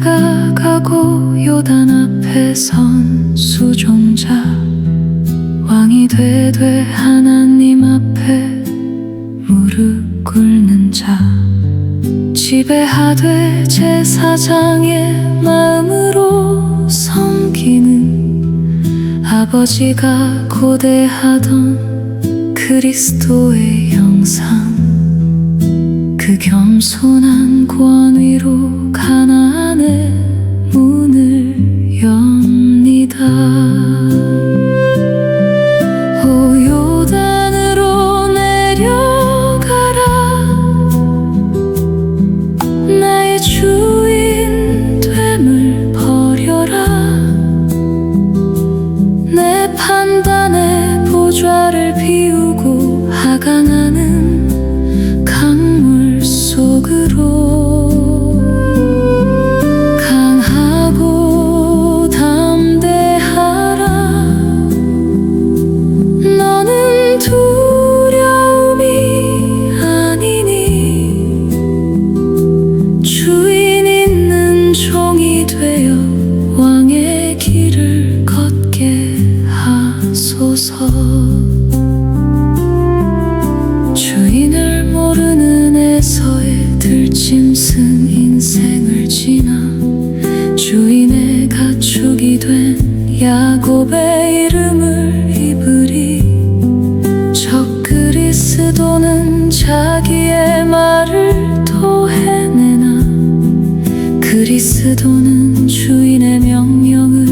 다가가고 요단 앞에 선 수종자, 왕이 되되 하나님 앞에 무릎 꿇는 자, 지배하되 제사장의 마음으로 섬기는 아버지가 고대하던 그리스도의 형상, 그 겸손한 권위로 가나안의 문을 엽니다. 오 요단으로 내려가라, 나의 주인 됨을 버려라. 내 판단의 보좌를 비우고 하강하는 강물 속으로, 강하고 담대하라. 너는 두려움이 아니니 주인 있는 종이 되어 왕의 길을 걷게 하소서. 주인을 모르는 에서의 들짐승 인생을 지나 주인의 가축이 된 야곱의 이름을 입으리. 저 그리스도는 자기의 말을 토해내나 그리스도는 주인의 명령을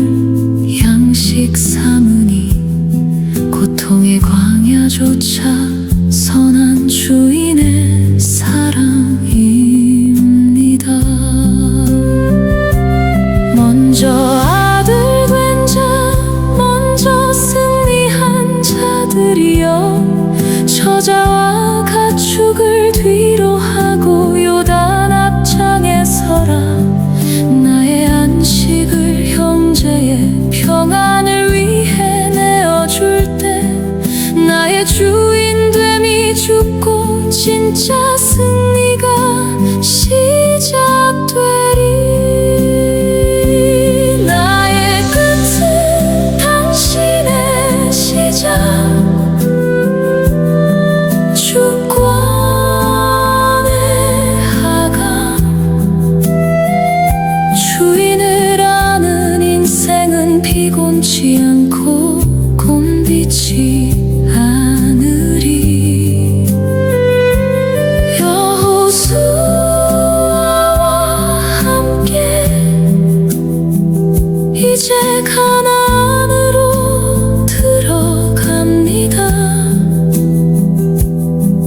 양식 삼으니 고통의 광야조차 선한 주인의 사랑입니다. 먼저 아들 된 자, 먼저 승리한 자들이여, 저자와 가축을 뒤로 하고 요단 앞장에 서라. 나의 안식을 형제의 평안을 위해 내어줄 때 나의 주인됨이 죽고 진짜 승리가 시작되리. 나의 끝은 당신의 시작, 주권의 하강. 주인을 아는 인생은 피곤치 않고 곤비지 않으리. 여호수아와 함께 이제 가나안으로 들어갑니다.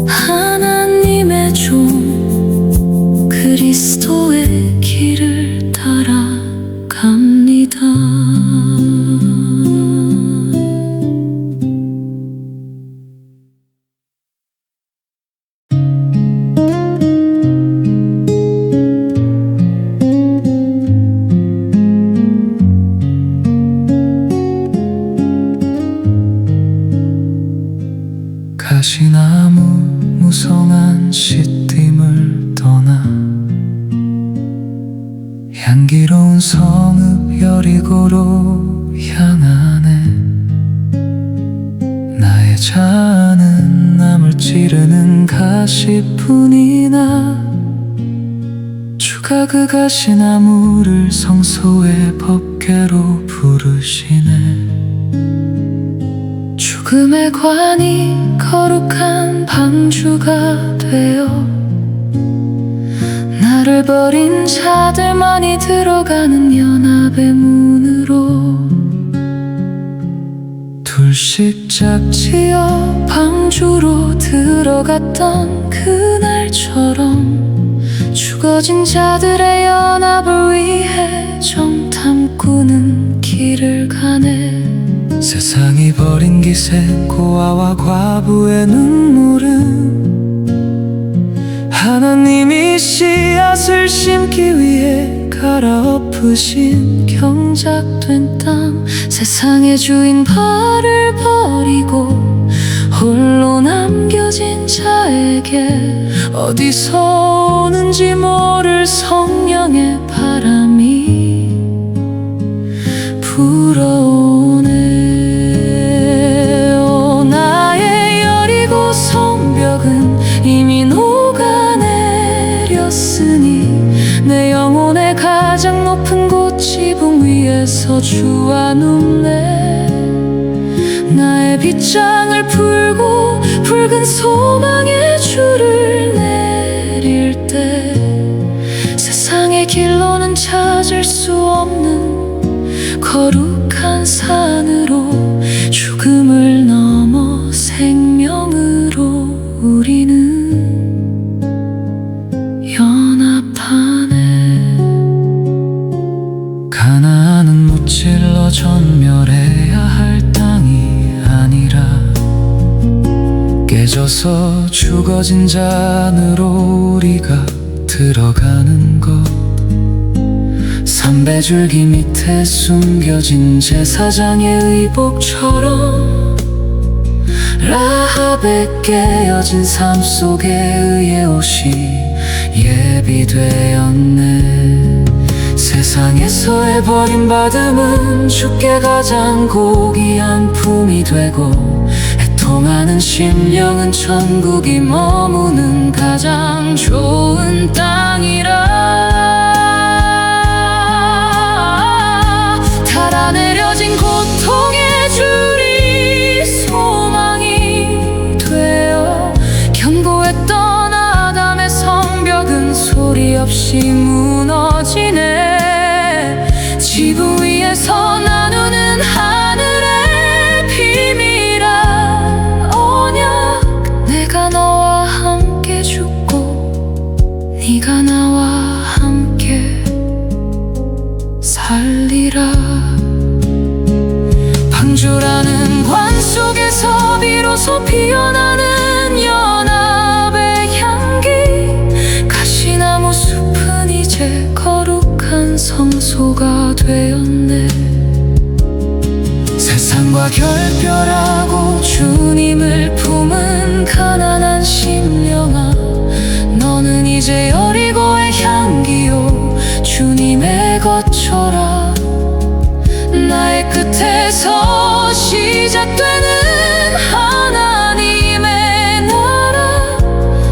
하나님의 종 그리스도의 길을 따라갑니다. 가시나무 무성한 씨띠을 떠나 향기로운 성읍 여리고로 향하네. 나의 자아는 남을 찌르는 가시뿐이나 주가 그 가시나무를 성소의 법궤로 부르시네. 죽음의 관이 거룩한 방주가 되어 나를 버린 자들만이 들어가는 연합의 문으로 둘씩 짝지어 방주로 들어갔던 그날처럼 죽어진 자들의 연합을 위해 정탐꾼은 길을 가네. 세상이 버린 기세 고아와 과부의 눈물은 하나님이 씨앗을 심기 위해 갈아엎으신 경작된 땅. 세상의 주인 발을 버리고 홀로 남겨진 자에게 어디서 오는지 모를 성령의 바람이 가장 높은 곳 지붕 위에서 주와 눕네. 나의 빗장을 풀고 붉은 소망의 줄을 내릴 때 세상의 길로는 찾을 수 없는 거룩한 산으로 죽음을 넘어 생명으로 우리는 연합하네. 가나안은 무찔러 전멸해야 할 땅이 아니라 깨져서 죽어진 잔으로 우리가 들어가는 것. 삼배줄기 밑에 숨겨진 제사장의 의복처럼 라합의 깨어진 삶 속에 의의 옷이 예비되었네. 세상에서의 버림받음은 주께 가장 고귀한 품이 되고 애통하는 심령은 천국이 머무는 가장 좋은 땅이라. 달아내려진 고통의 줄이 소망이 되어 견고했던 아담의 성벽은 소리 없이 무너지네. 지붕 위에서 나누는 하늘의 비밀한 언약. 내가 너와 함께 죽고 네가 나와 함께 살리라. 방주라는 관 속에서 비로소 피어나는 연합의 향기. 가시나무 숲은 이제 거룩한 성소가 되었네. 세상과 결별하고 주님을 품은 가난한 심령아, 너는 이제 여리고의 향기요 주님의 것처라. 나의 끝에서 시작되는 하나님의 나라.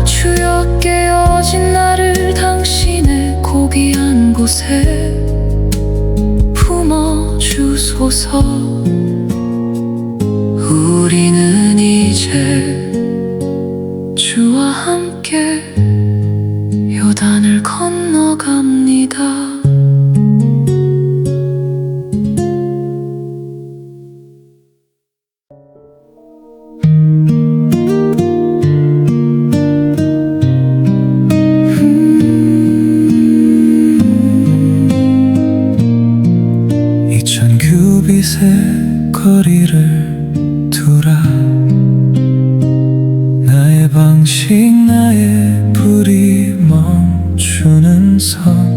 주여 깨어진 나를 당신의 고귀한 곳에 품어주소서. 우리는 이제 주와 함께 요단을 건너갑니다. 빛의 거리를 두라. 나의 방식 나의 불이 멈추는 선.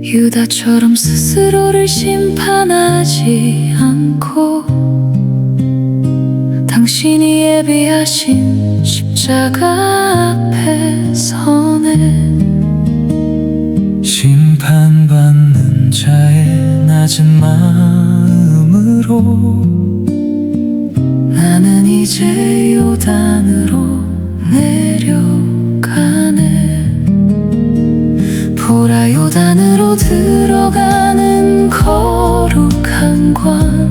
유다처럼 스스로를 심판하지 않고 당신이 예비하신 십자가 앞에 서네. 심판받는 자의 낮은 마음으로 나는 이제 요단으로 내려가네. 보라, 요단으로 들어가는 거룩한 관.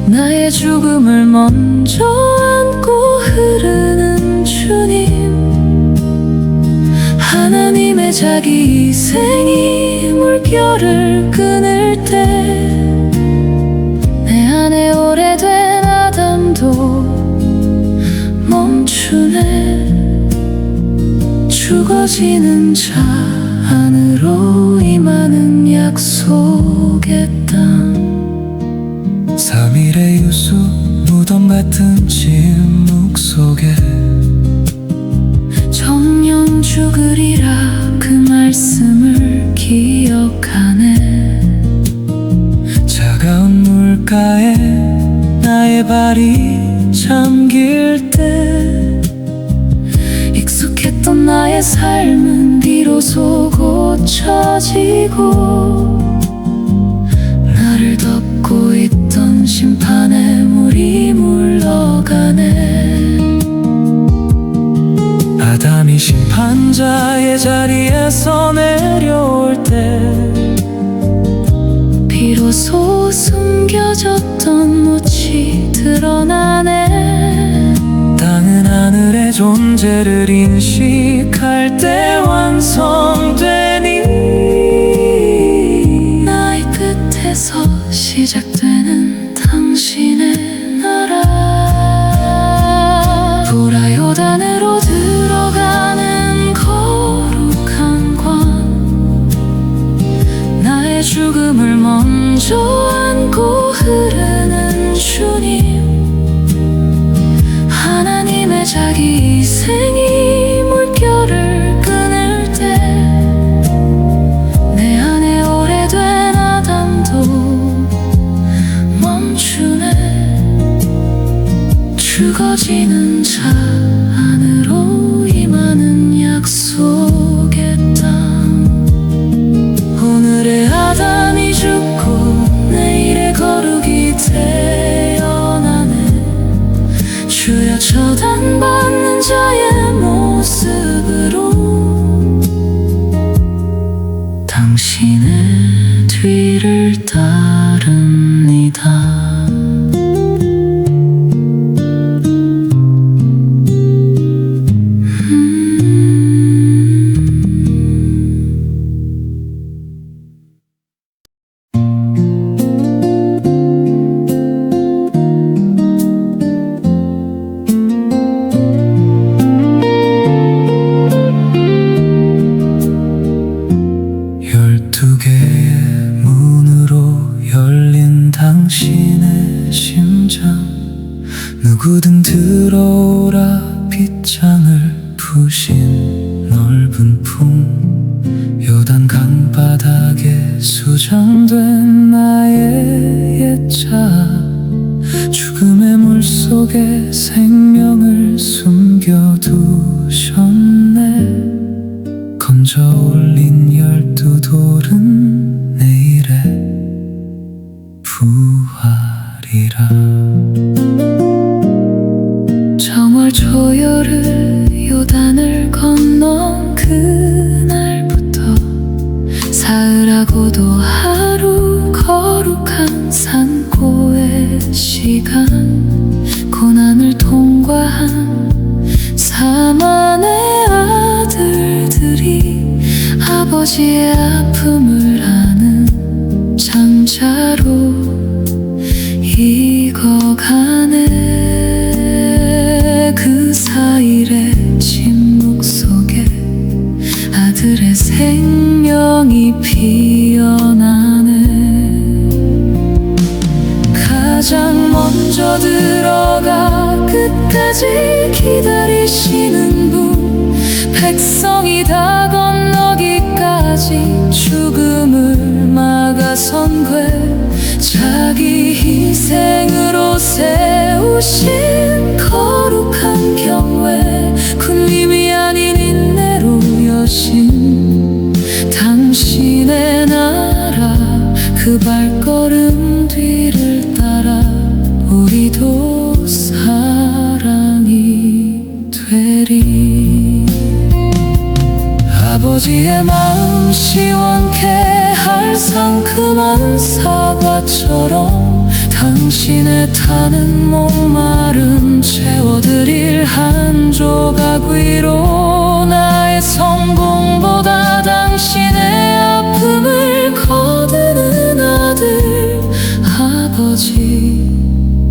나의 죽음을 먼저 안고 흐르는 주님. 하나님의 자기 희생이 물결을 끊을 때 내 안에 오래된 아담도 멈추네. 죽어지는 자 안으로 임하는 약속의 땅. 3일의 유수 무덤 같은 침묵 속에 정령 죽으리라 그 말씀을 기억하네. 차가운 물가에 나의 발이 잠길 때 익숙했던 나의 삶은 비로소 고쳐지고 나를 덮고 있던 심판의 물이 물러가네. 아담이 심판자의 자리에서 비로소 숨겨졌던 묻이 드러나네. 땅은 하늘의 존재를 인식할 때 완성되니 나의 끝에서 시작되는 당신의 나라. 보라요단으로 들어가는 거룩한 관, 나의 죽음을 먼저 안고 흐르는 주님. 하나님의 자기 희생이 물결을 끊을 때 내 안에 오래된 아담도 멈추네. 죽어지는 자 안으로 임하는 약속의 땅. 오늘의 아담이 죽고 내일의 거룩이 태어나네. 주여 처단받는 자의 모습으로 당신의 뒤를 따릅니다. 당신의 심장, 누구든 들어오라. 빗장을 푸신 넓은 품, 요단 강바닥에 수장된 나의 옛자. 죽음의 물속에 생명을 숨겨두셨네. 건져 올린 12 돌은 내일의 부활이라. 정월 초여름 요단을 건넌 그날부터 사흘하고도 하루 거룩한 산고의 시간. 고난을 통과한 4만의 아들들이 아버지의 아픔을 아는 장자로 익어가네. 그 4일의 침묵 속에 아들의 생명이 피어나네. 가장 먼저 들어가 끝까지 기다리시는 분, 백성이 다 건너기까지 죽음을 막아선 궤, 자기 희생으로 세우신 거룩한 경외, 군림이 아닌 인내로 여신 당신의 나라. 그 발걸음 뒤를 따라 우리도 사랑이 되리. 아버지의 마음 시원케 할 상큼한 사과처럼 당신의 타는 목마름 채워드릴 한 조각 위로. 나의 성공보다 당신의 아픔을 거두는 아들. 아버지,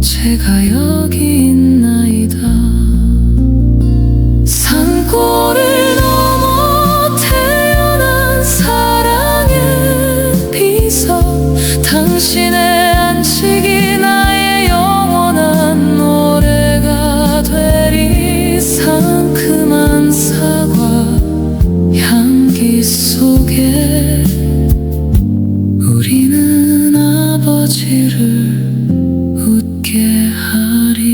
제가 여기 있나이다. 산골을 넘어 태어난 사랑의 비석, 당신의 안식이 나의 영원한 노래가 되리. 상큼한 사과 향기 속에 우리는 아버지를 웃게 하리.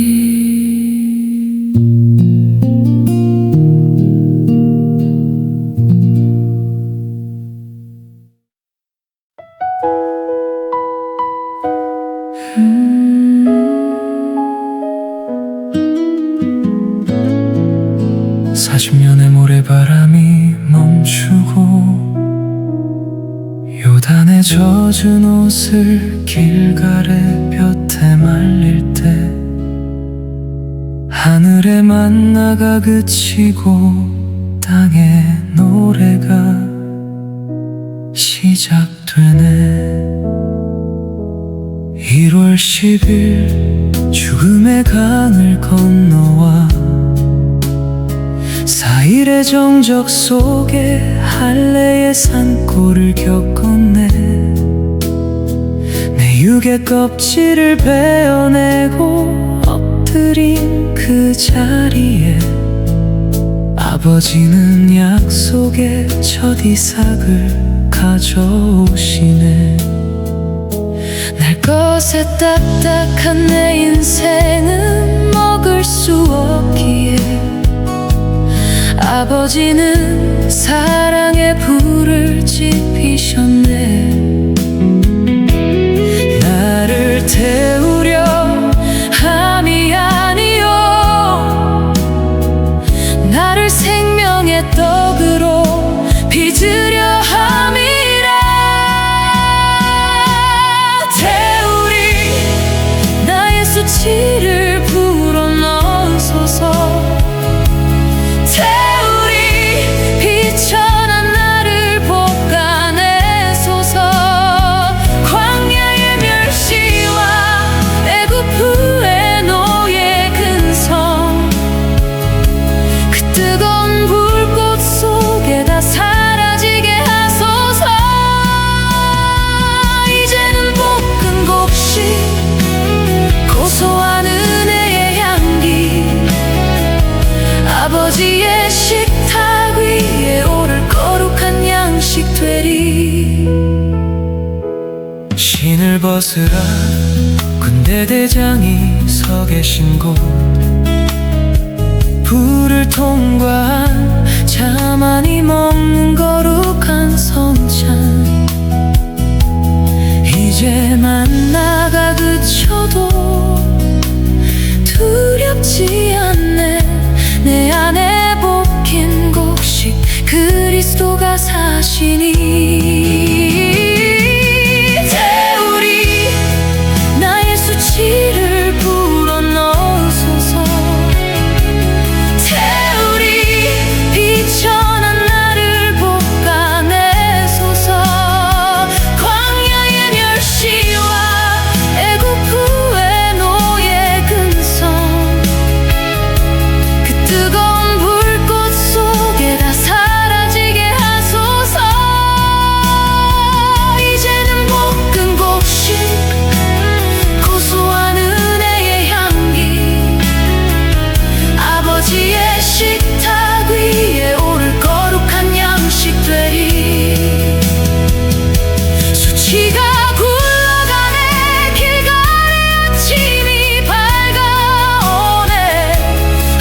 사십년의 모래바람이 멈추고 요단의 젖은 옷을 길가래 볕에 말릴 때 하늘의 만나가 그치고 땅의 노래가 시작되네. 1월 10일 죽음의 강을 건너와 4일의 정적 속에 할례의 산골을 겪었네. 내 육의 껍질을 베어내고 엎드린 그 자리에 아버지는 약속의 첫 이삭을 가져오시네. 날 것에 딱딱한 내 인생은 먹을 수 없기에 아버지는 사랑의 불을 지피셨네. 나를 태우려 함이 아니요 나를 생명의 떡으로 빚으려 함이라. 태우리 나의 수치를 불어넣으소서. 아버지의 식탁 위에 오를 거룩한 양식 되리. 신을 벗으라 군대 대장이 서 계신 곳 불을 통과한 자만이 먹는 거룩한 성찬. 이제 만나가 그쳐도 두렵지 않네. 내 안에 볶인 곡식 그리스도가 사시니. 태우리 나의 수치를 불어넣으소서. 태우리 비천한 나를 볶아내소서. 광야의 멸시와 애굽 후의 노예 근성 뜨거운 불꽃 속에 다 사라지게 하소서. 이제는 볶은 곡식 고소한 은혜의 향기 아버지의 식탁 위에 오를 거룩한 양식 되리. 수치가 굴러가네. 길가의 아침이 밝아오네.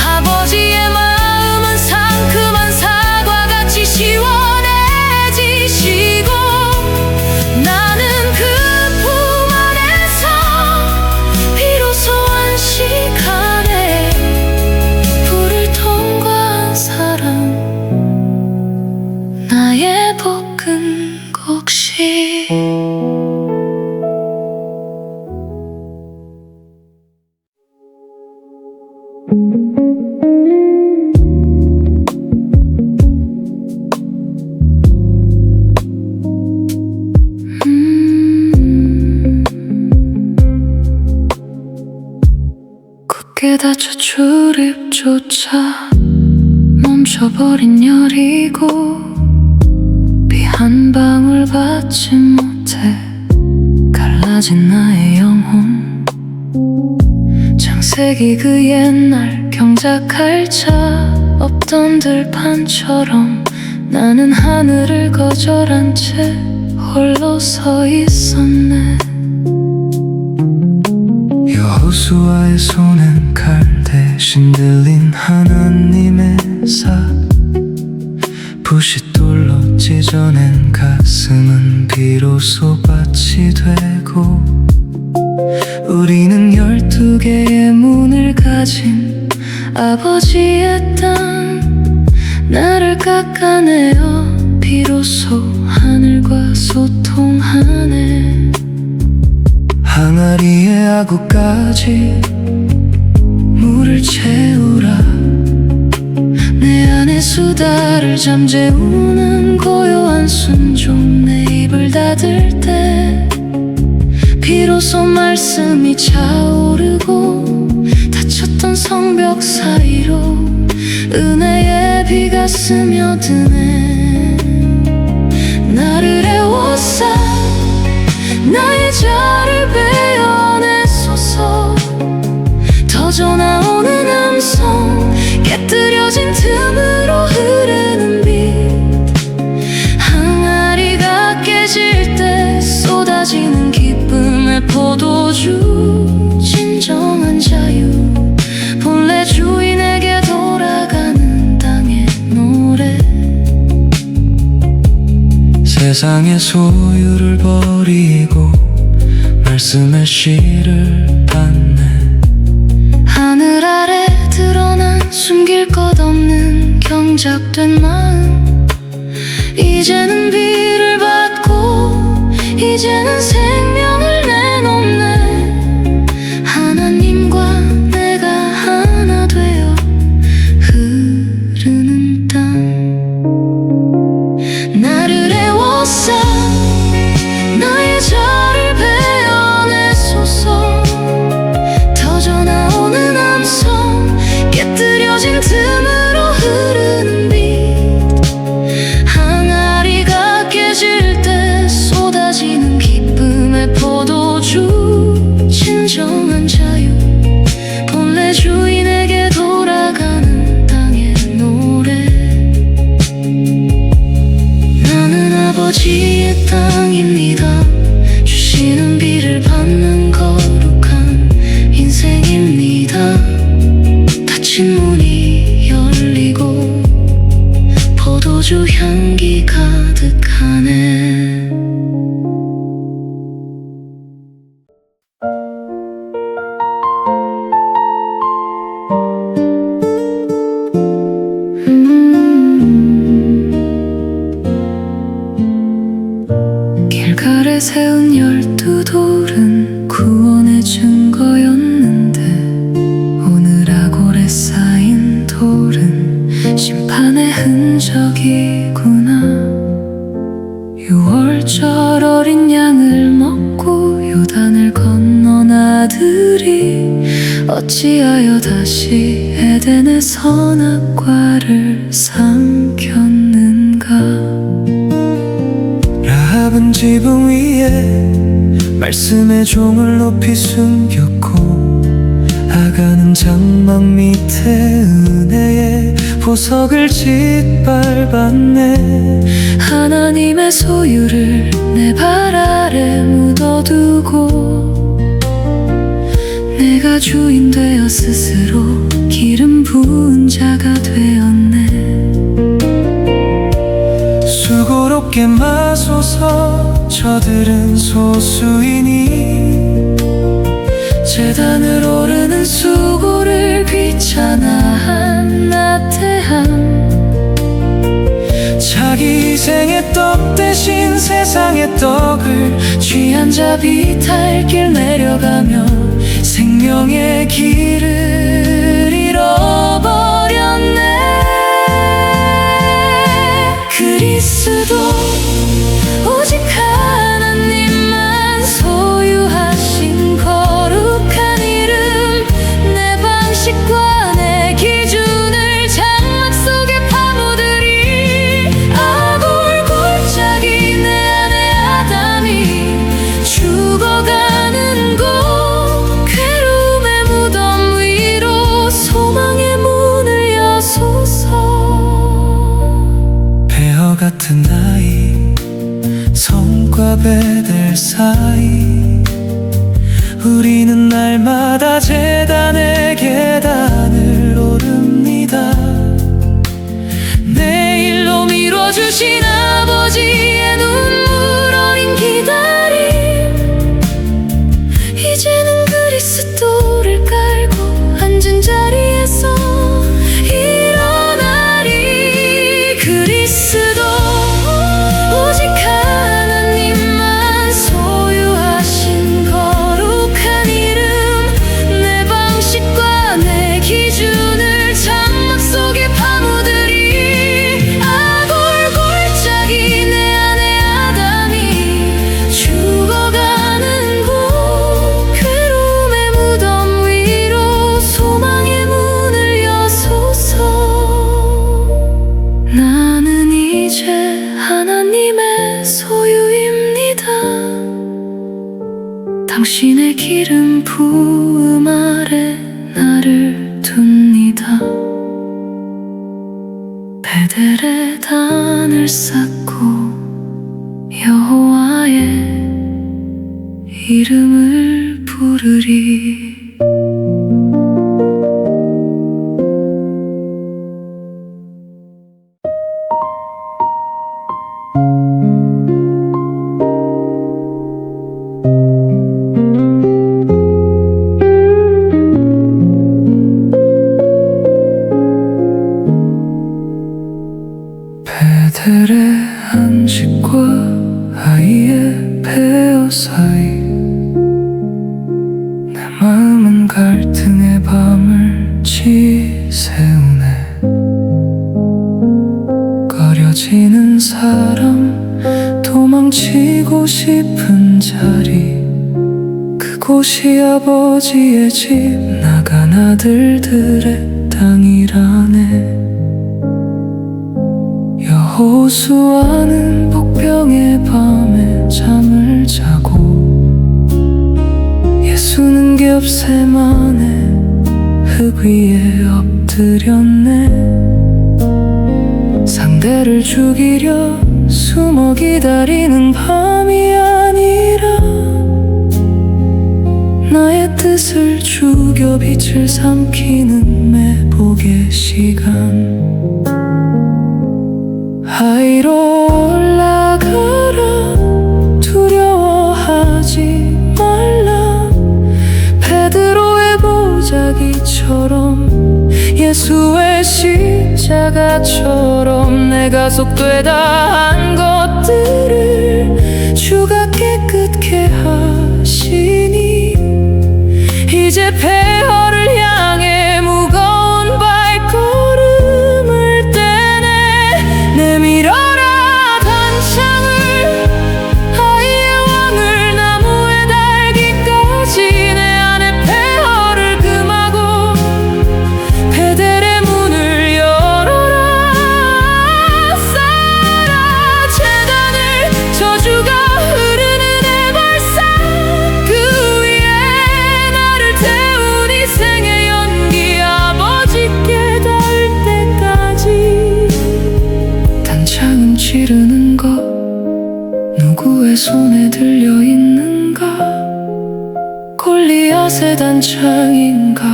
아버지의 마음은 상큼한 사과같이 시원해지시고 나는 그 품 안에서 비로소 안식하네. 불을 통과한 사랑 나의 볶은 곡식. 굳게 닫혀 출입조차 멈춰버린 열이고 비 한 방울 받지 못해 갈라진 나의 영혼. 창세기 그 옛날 경작할 자 없던 들판처럼 나는 하늘을 거절한 채 홀로 서 있었네. 여호수아의 손엔 칼 대신 들린 하나님의 사. 부싯돌로 찢어낸 가슴은 비로소 밭이 되고 우리는 12개의 문을 가진 아버지의 땅. 나를 깎아내어 비로소 하늘과 소통하네. 항아리에 아구까지 물을 채우라. 내 안에 수다를 잠재우는 고요한 순종. 내 입을 닫을 때 비로소 말씀이 차오르고 닫혔던 성벽 사이로 은혜의 비가 스며드네. 나를 애워싸 나의 자를 베어내소서. 터져 나오는 음성 깨뜨려진 틈으로 흐르는 빛. 항아리가 깨질 때 쏟아지는 기쁨의 포도주. 진정한 자유 본래 주인에게 돌아가는 땅의 노래. 세상의 소유를 버리고 말씀의 씨를 받네. 하늘 아래 드러난 숨길 것 없는 경작된 마음. 이제는 비를 받고 이제는 생명을 내놓네. 하나님과 내가 하나 되어 흐르는 땅. 나를 애워싸 나의 자를 베어내소서. 터져 나오는 음성 깨뜨려진 틈으로 흐르는 빛. 항아리가 깨질 때 쏟아지는 기쁨의 포도주. 진정한 자유 본래 주인에게 돌아가는 땅의 노래. 나는 아버지의 땅입니다. 주시는 비를 받는 거룩한 인생입니다. 닫힌 문이 열리고 포도주 향기 가득하네. 길가에 세운 12돌은 구원의 증거였는데 오늘 아골에 쌓인 돌은 심판의 흔적이구나. 6월절 어린 양을 먹고 요단을 건넌 아들이 어찌하여 다시 에덴의 선악과를 삼켰는가. 라합은 지붕 위에 말씀의 종을 높이 숨겼고 아가는 장막 밑에 은혜의 보석을 짓밟았네. 하나님의 소유를 내 발 아래 묻어두고 내가 주인 되어 스스로 기름 부은 자가 되었네. 수고롭게 마소서. 저들은 소수이니 제단을 오르는 수고를 귀찮아한 나태함. 자기 희생의 떡 대신 세상의 떡을 취한 자 비탈길 내려가며 생명의 길을 잃어버렸네. 그리스도 오직 하나님만 소유하신 거룩한 이름. 내 방식과 내 기준을 장막 속에 파묻으리. 아골 골짜기 내 안에 아담이 죽어가는 곳. 괴로움의 무덤 위로 소망의 문을 여소서. 배어 같은 아이 성과 베델 사이 우리는 날마다 제단의 계단을 오릅니다. 내일로 미뤄주신 아버지의 눈물 어린 기다림. 이제는 그리스도를 깔고 앉은 자리에서 일어나리. 그리스도 소유입니다. 당신의 기름 부음 아래 나를 둡니다. 베델에 단을 쌓고 여호와의 이름을 부르리. 베델의 안식과 아이의 폐허 사이 내 마음은 갈등의 밤을 지새우네. 꺼려지는 사람, 도망치고 싶은 자리, 그곳이 아버지의 집, 나간 아들들의 땅이라네. 여호수아는 복병의 밤에 잠을 자고 예수는 겹새만에 흙 위에 엎드렸네. 상대를 죽이려 숨어 기다리는 밤이 아니라 나의 뜻을 죽여 빛을 삼키는 매복의 시간. 하이로 올라가라, 두려워하지 말라. 베드로의 보자기처럼, 예수의 십자가처럼 내가 속되다 한 것들을 주가 깨끗게 하시니 이제 폐허를 향해 무거운 발걸음을 떼네. 내밀어라 단창을, 아이의 왕을 나무에 달기까지. 내 안에 폐허를 금하고 베델의 문을 열어라. 쌓아라 제단을, 저주가 흐르는 해발산 그 위에 나를 태운 희생의 연기. 아버지께 닿을 때까지. 단창은 지르는 것 누구의 손에 들려있는가? 골리앗의 단창인가?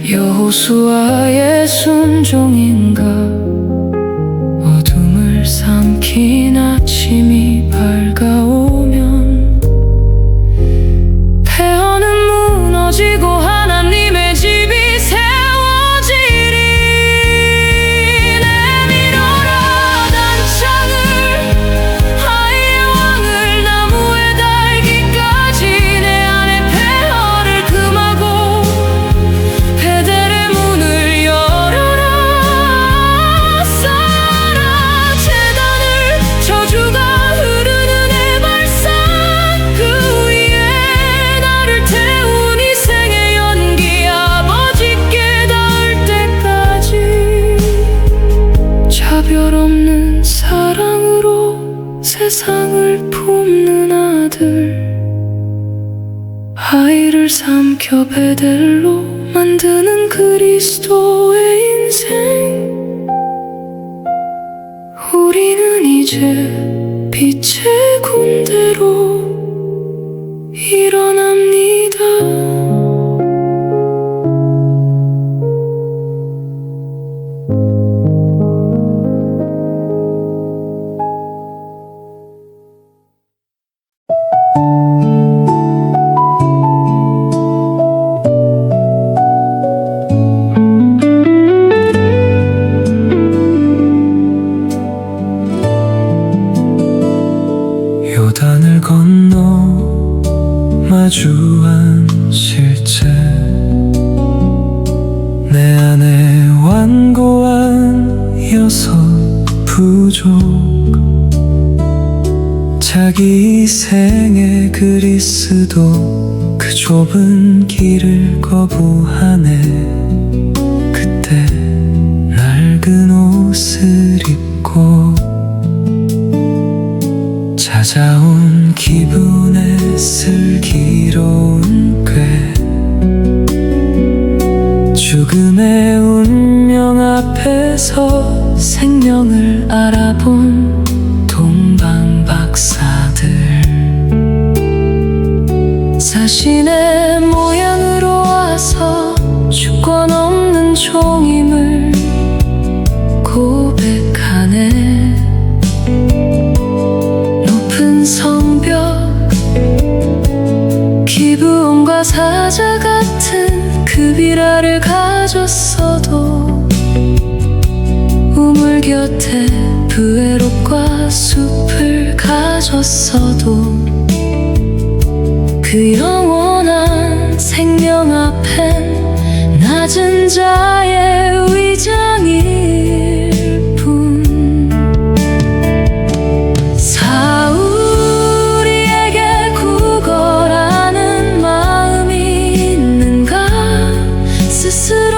여호수아의 순종인가? 어둠을 삼킨 아침이 밝아오면 폐허는 무너지고 하나님의 집이 세워지리. 내밀어라 단창을, 아이의 왕을 나무에 달기까지. 내 안에 폐허를 금하고 베델의 문을 열어라. 쌓아라 제단을, 저주가 흐르는 해발산 그 위에 나를 태운 희생의 연기. 아버지께 닿을 때까지. 차별 없는 사랑으로 세상을 품는 아들, 아이를 삼켜 베델로 만드는 그리스도의 인생. 우리는 이제 빛의 군대로 일어납니다. 요단을 건너 마주 앉을 때 내 안에 완고한 여섯 부족, 자기 희생의 그리스도 그 좁은 길을 거부하네. 그때 낡은 옷을 입고 찾아온 기분의 슬기로운 꾀 죽음의 운명 앞에서 생명을 알아본 동방 박사들 자신의 모양으로 와서 주권 없는 종임을 고백하네. 높은 성벽 기브온과 사자 같은 그 비라를 가졌어도 우물 곁에 브에롯과 숲을 가졌어도 그 영원한 생명 앞엔 낮은 자의 위장일 뿐. 사울이에게 구걸하는 마음이 있는가? 스스로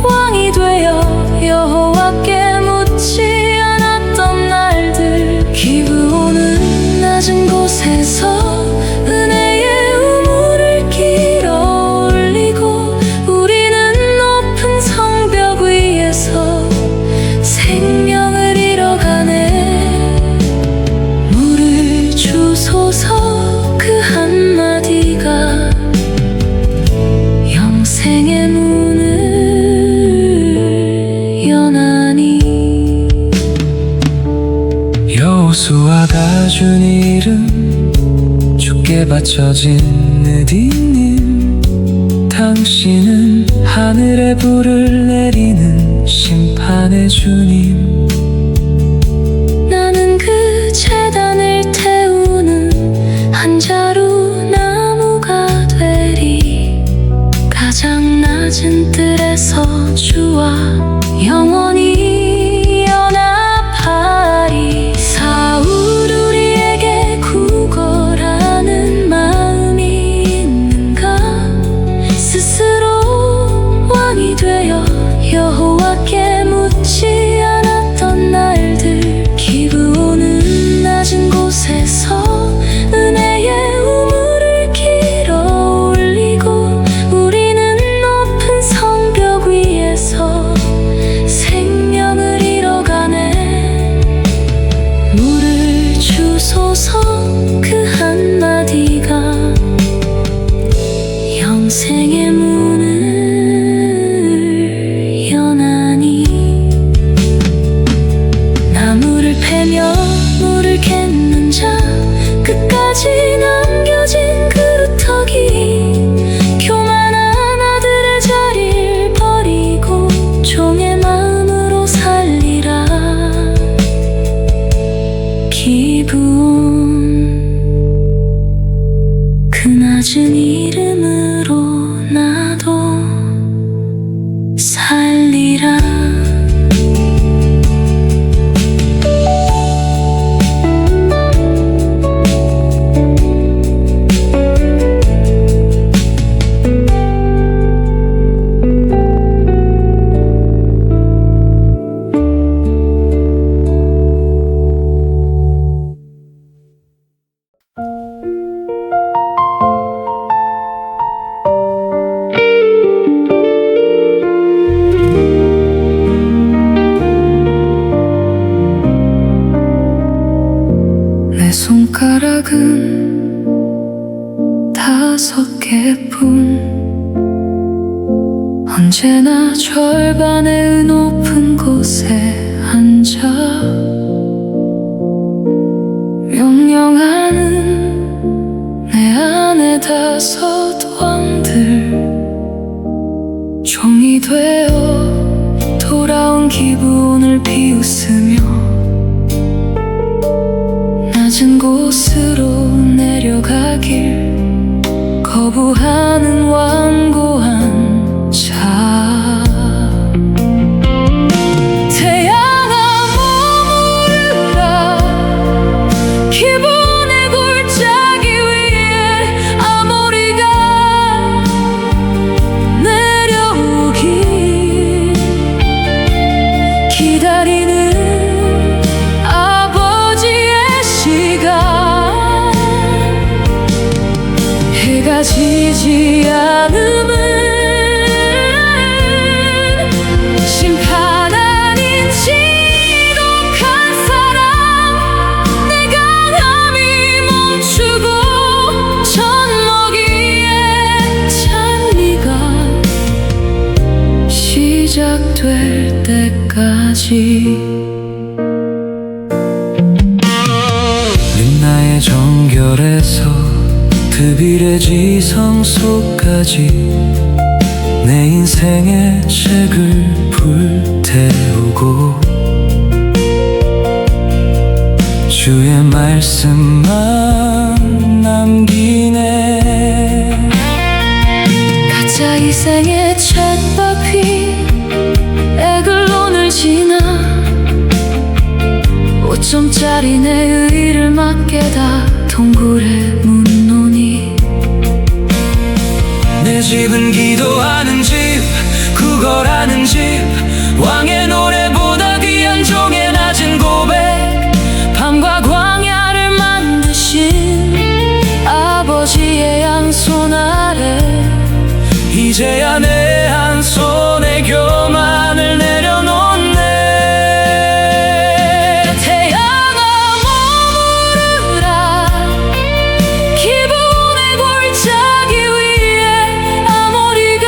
왕이 되어 여호와께 묻지 않았던 날들. 기브온은 낮은 곳에서 그 한마디가 영생의 문을 여나니. 여호수아가 준 이름 주께 바쳐진 느디님 당신은 하늘의 불을 내리는 심판의 주님. 나는 그 제단을 한 자루 나무가 되리. 가장 낮은 뜰에서 주와 영원히 연합하리. 사울 우리에게 구걸하는 마음이 있는가? 스스로 왕이 되어 여호와께 묻지 않았던 날들. 기브온은 낮은 곳에서 은혜의 우물을 길어 올리고 우리는 높은 성벽 위에서 생명을 잃어가네. 물을 주소서 그 한마디가 영생의 문을 여나니. 나무를 패며 물을 캔는 자 끝까지 남겨진 그루터기. 교만한 아들의 자리를 버리고 종의 마음으로 살리라. 기브온 그 낮은 이름으로 나도 살리라. 손가락은 5개뿐 언제나 절반의 높은 곳에 앉아 명령하는 내 안에 5 왕들. 종이 되어 돌아온 기브온을 비웃으며 낮은 곳으로 내려가길 거부하는 완고한 자. 태양아 머무르라. 기브온의 골짜기 위에 아모리가 내려오길 기다리는 아버지의 시간. 해가 지지 않음은 심판 아닌 지독한 사랑. 내 강함이 멈추고 젖먹이의 찬미가 시작될 때까지. 나의 정결에서 드빌의 지성 속까지 내 인생의 책을 불태우고 주의 말씀만 남기네. 가짜 이생의 쳇바퀴 에글론을 지나 5점짜리 내 의를 맡게다 동굴에 묻노니. 내 집은 기도하는 집, 구걸하는 집, 왕의 노래보다 귀한 종의 낮은 고백. 밤과 광야를 만드신 아버지의 양손 아래 이제야 내 한 손에 교만을 내려놓네. 태양아 머무르라. 기브온의 골짜기 위에 아모리가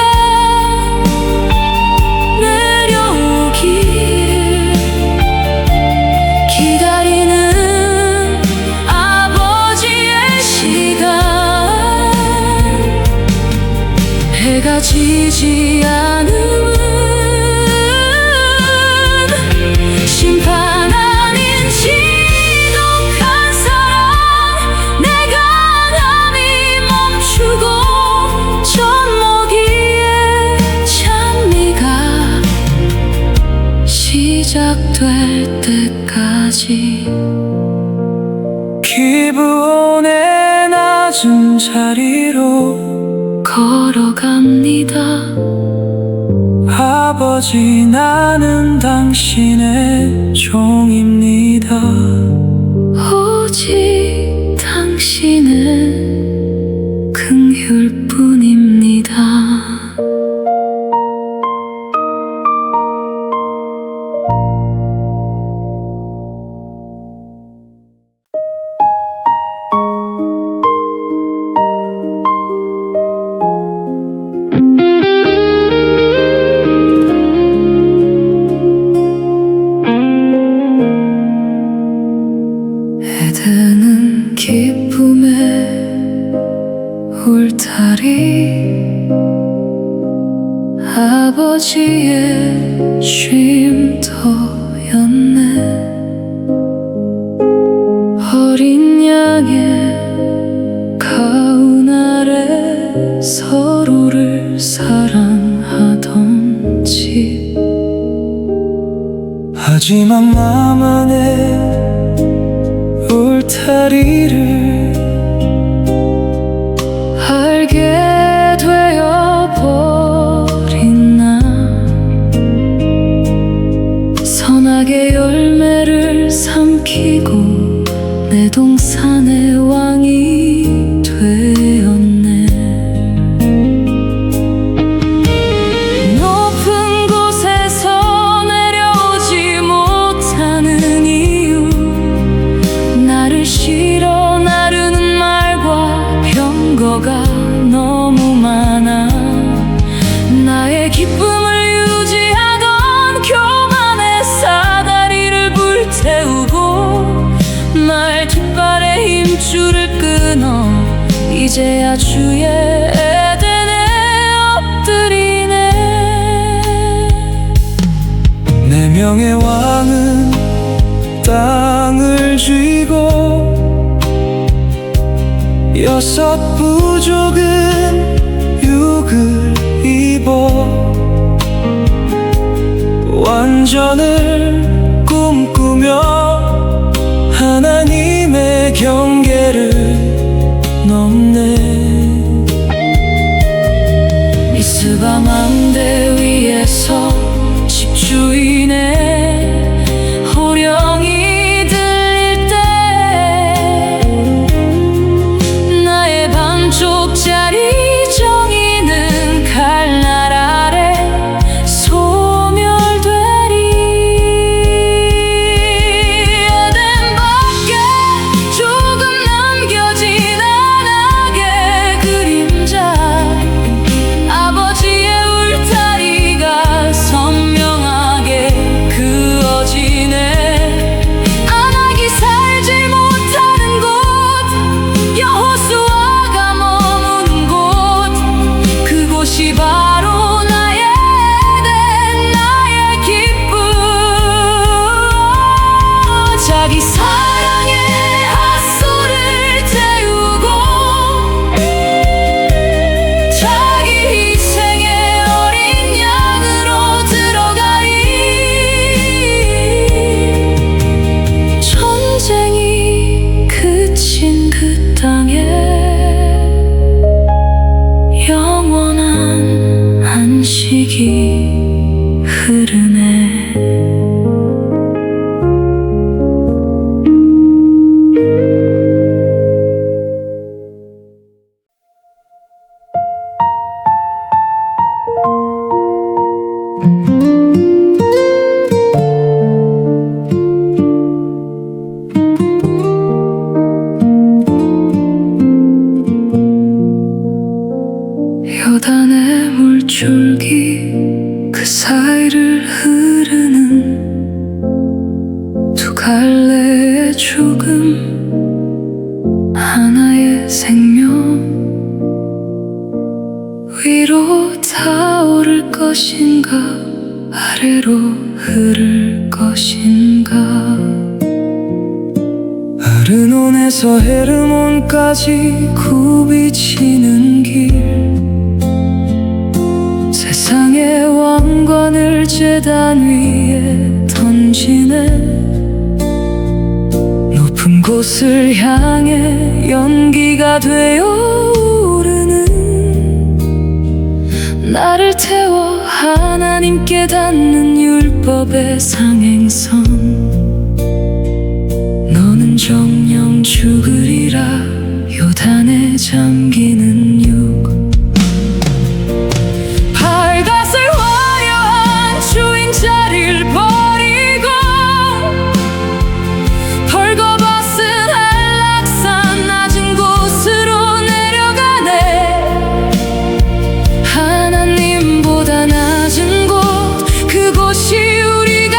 내려오기를 기다리는 아버지의 시간. 해가 지지 않음은 심판 아닌 지독한 사랑. 내 강함이 멈추고 젖먹이의 찬미가 시작될 때까지. 기브온의 낮은 자리로 걸어갑니다. 아버지 나는 당신의 종입니다. 오직 당신은 긍휼뿐입니다. 에덴은 기쁨의 울타리. 아버지의 쉼터였네. 어린 양의 가운 아래 서로를 사랑하던 집. 하지만 나만의 울타리를 알게 되어버린 나. 선악의 열매를 삼키고 내 동산의 왕이 되었네. 높은 곳에서 내려오지 못하는 이유. 나를 싫어 나르는 말과 병거가 너무 많아. 나의 기쁨을 유지하던 교만의 사다리를 불태우고 나의 뒷발의 힘줄을 끊어 이제야 주의 에덴에 엎드리네. 내 명의 왕은 땅을 쥐고 6 부족은 육을 입어 완전을 꿈꾸며 하나님의 경계를 넘네. 미스바 망대 위에서 집주인의 호령이 들릴 때 나의 반쪽짜리 하나의 생명 위로 타오를 것인가 아래로 흐를 것인가 아르논에서 헤르몬까지 굽이치는 길 세상의 왕관을 제단 위에 던지네 높은 곳을 향해 연기가 되어 오르는 나를 태워 하나님께 닿는 율법의 상행선 너는 정령 죽으리라 요단에 잠기는 육 발갓을 화려한 주인자리를 버리고 벌거벗은 한락산 낮은 곳으로 내려가네 하나님보다 낮은 곳 그곳이 우리가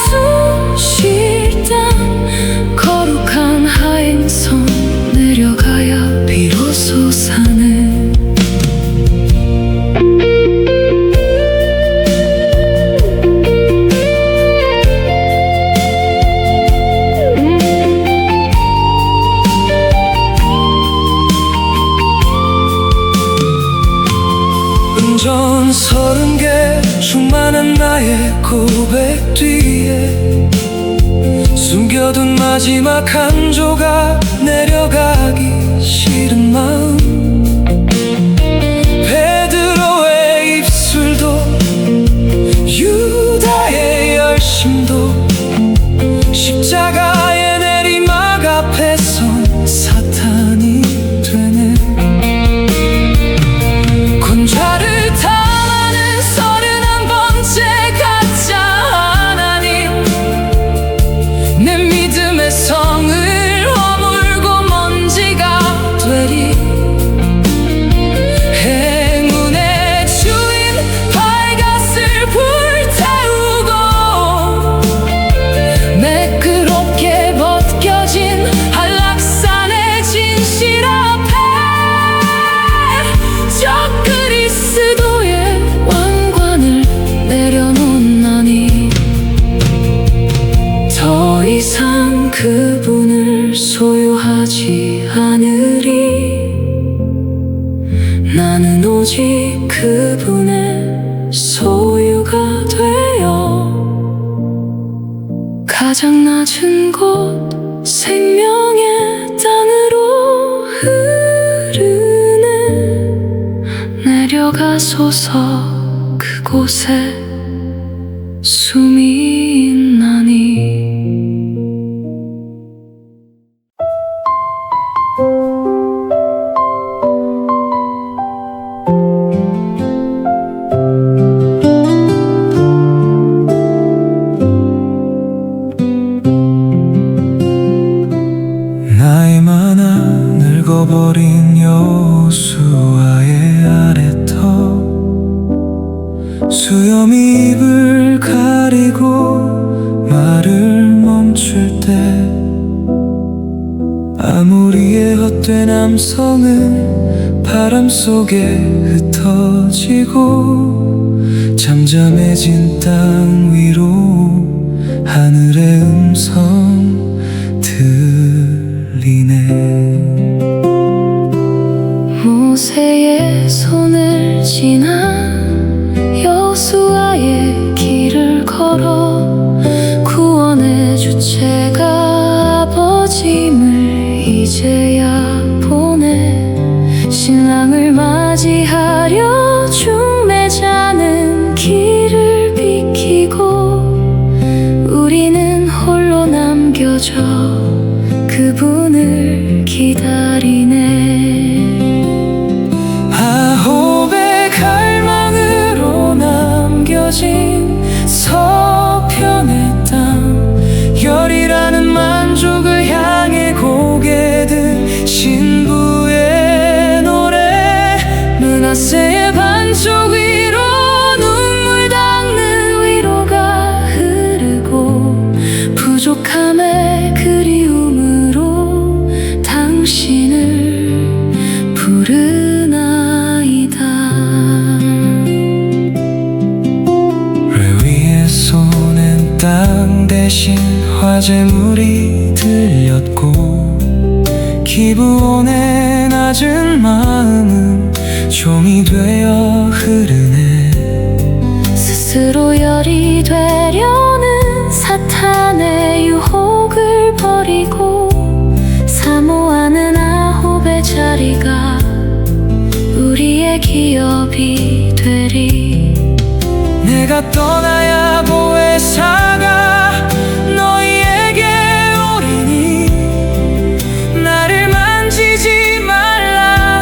숨 쉴 땅 거룩한 하행선 내려가야 비로소 사네 은전 30개 충만한 나의 고백 뒤에 숨겨둔 마지막 한 조각 내려가기 싫은 마음 베드로의 입술도 유다의 열심도 십자가의 내리막 앞에선 사탄이 되네 권좌를 탐하는 31번째 가짜 하나님 내 믿음의 성을 허물고 먼지가 되리 행운의 주인 발갓을 불태우고 매끄럽게 벗겨진 한락산의 진실 앞에 저 그리스도의 왕관을 내려놓나니 더 이상 그분을 소유하지 않으리 나는 오직 그분의 소유가 되어 가장 낮은 곳 생명의 땅으로 흐르네 내려가소서 그곳에 숨이 있나니 나이 많아 늙어버린 여호수아의 아래턱 수염이 입을 가리고 말을 멈출 때 아무리의 헛된 함성은 바람 속에 흩어지고 잠잠해진 땅 위로 하늘의 음성 들리네 모세의 손을 지나 여호수아의 길을 걸어 구원의 주체가 아버짐을 이제야 보내 신랑을 맞이하려 중매자는 길을 비키고 우리는 홀로 남겨져 그분을 기다리네 아홉의 갈망으로 남겨진 서편의 땅 열이라는 만족을 향해 고개 든 신부의 노래 므낫세의 반쪽 위로 눈물 닦는 위로가 흐르고 부족함의 그리움으로 당신은 낮에물이 들렸고 기부원의 낮은 마음은 종이 되어 흐르네. 스스로 열이 되려는 사탄의 유혹을 버리고 사모하는 아홉의 자리가 우리의 기업이 되리. 내가 떠나야 보혜사가 너희에게 오리니 나를 만지지 말라.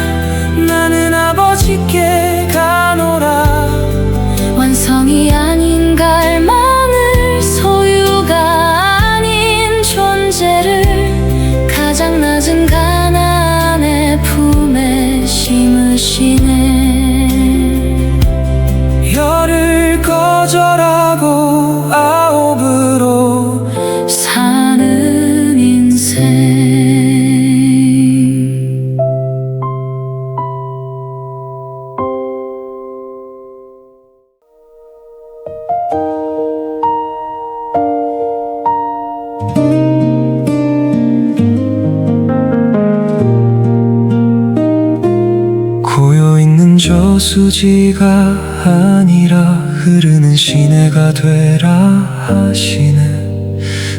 나는 아버지께 가노라. 완성이 아닌 갈망을, 소유가 아닌 존재를 가장 낮은 가나안의 품에 심으시네. 열을 거절하고 아홉으로 사는 인생. 고요있는 저수지가 아니라 흐르는 시내가 되라 하시네.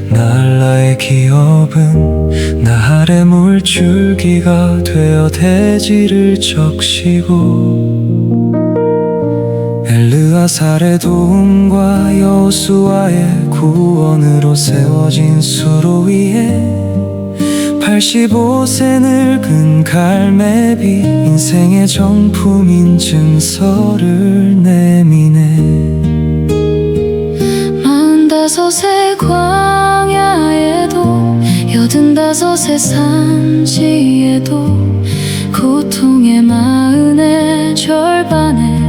날라의 기업은 나 아래 물줄기가 되어 대지를 적시고 엘르아살의 도움과 여호수아의 구원으로 세워진 수로 위에 85세 늙은 갈매비 인생의 정품인 증서를 내미네. 45세 광야에도 85세 산지에도 고통의 마흔의 절반에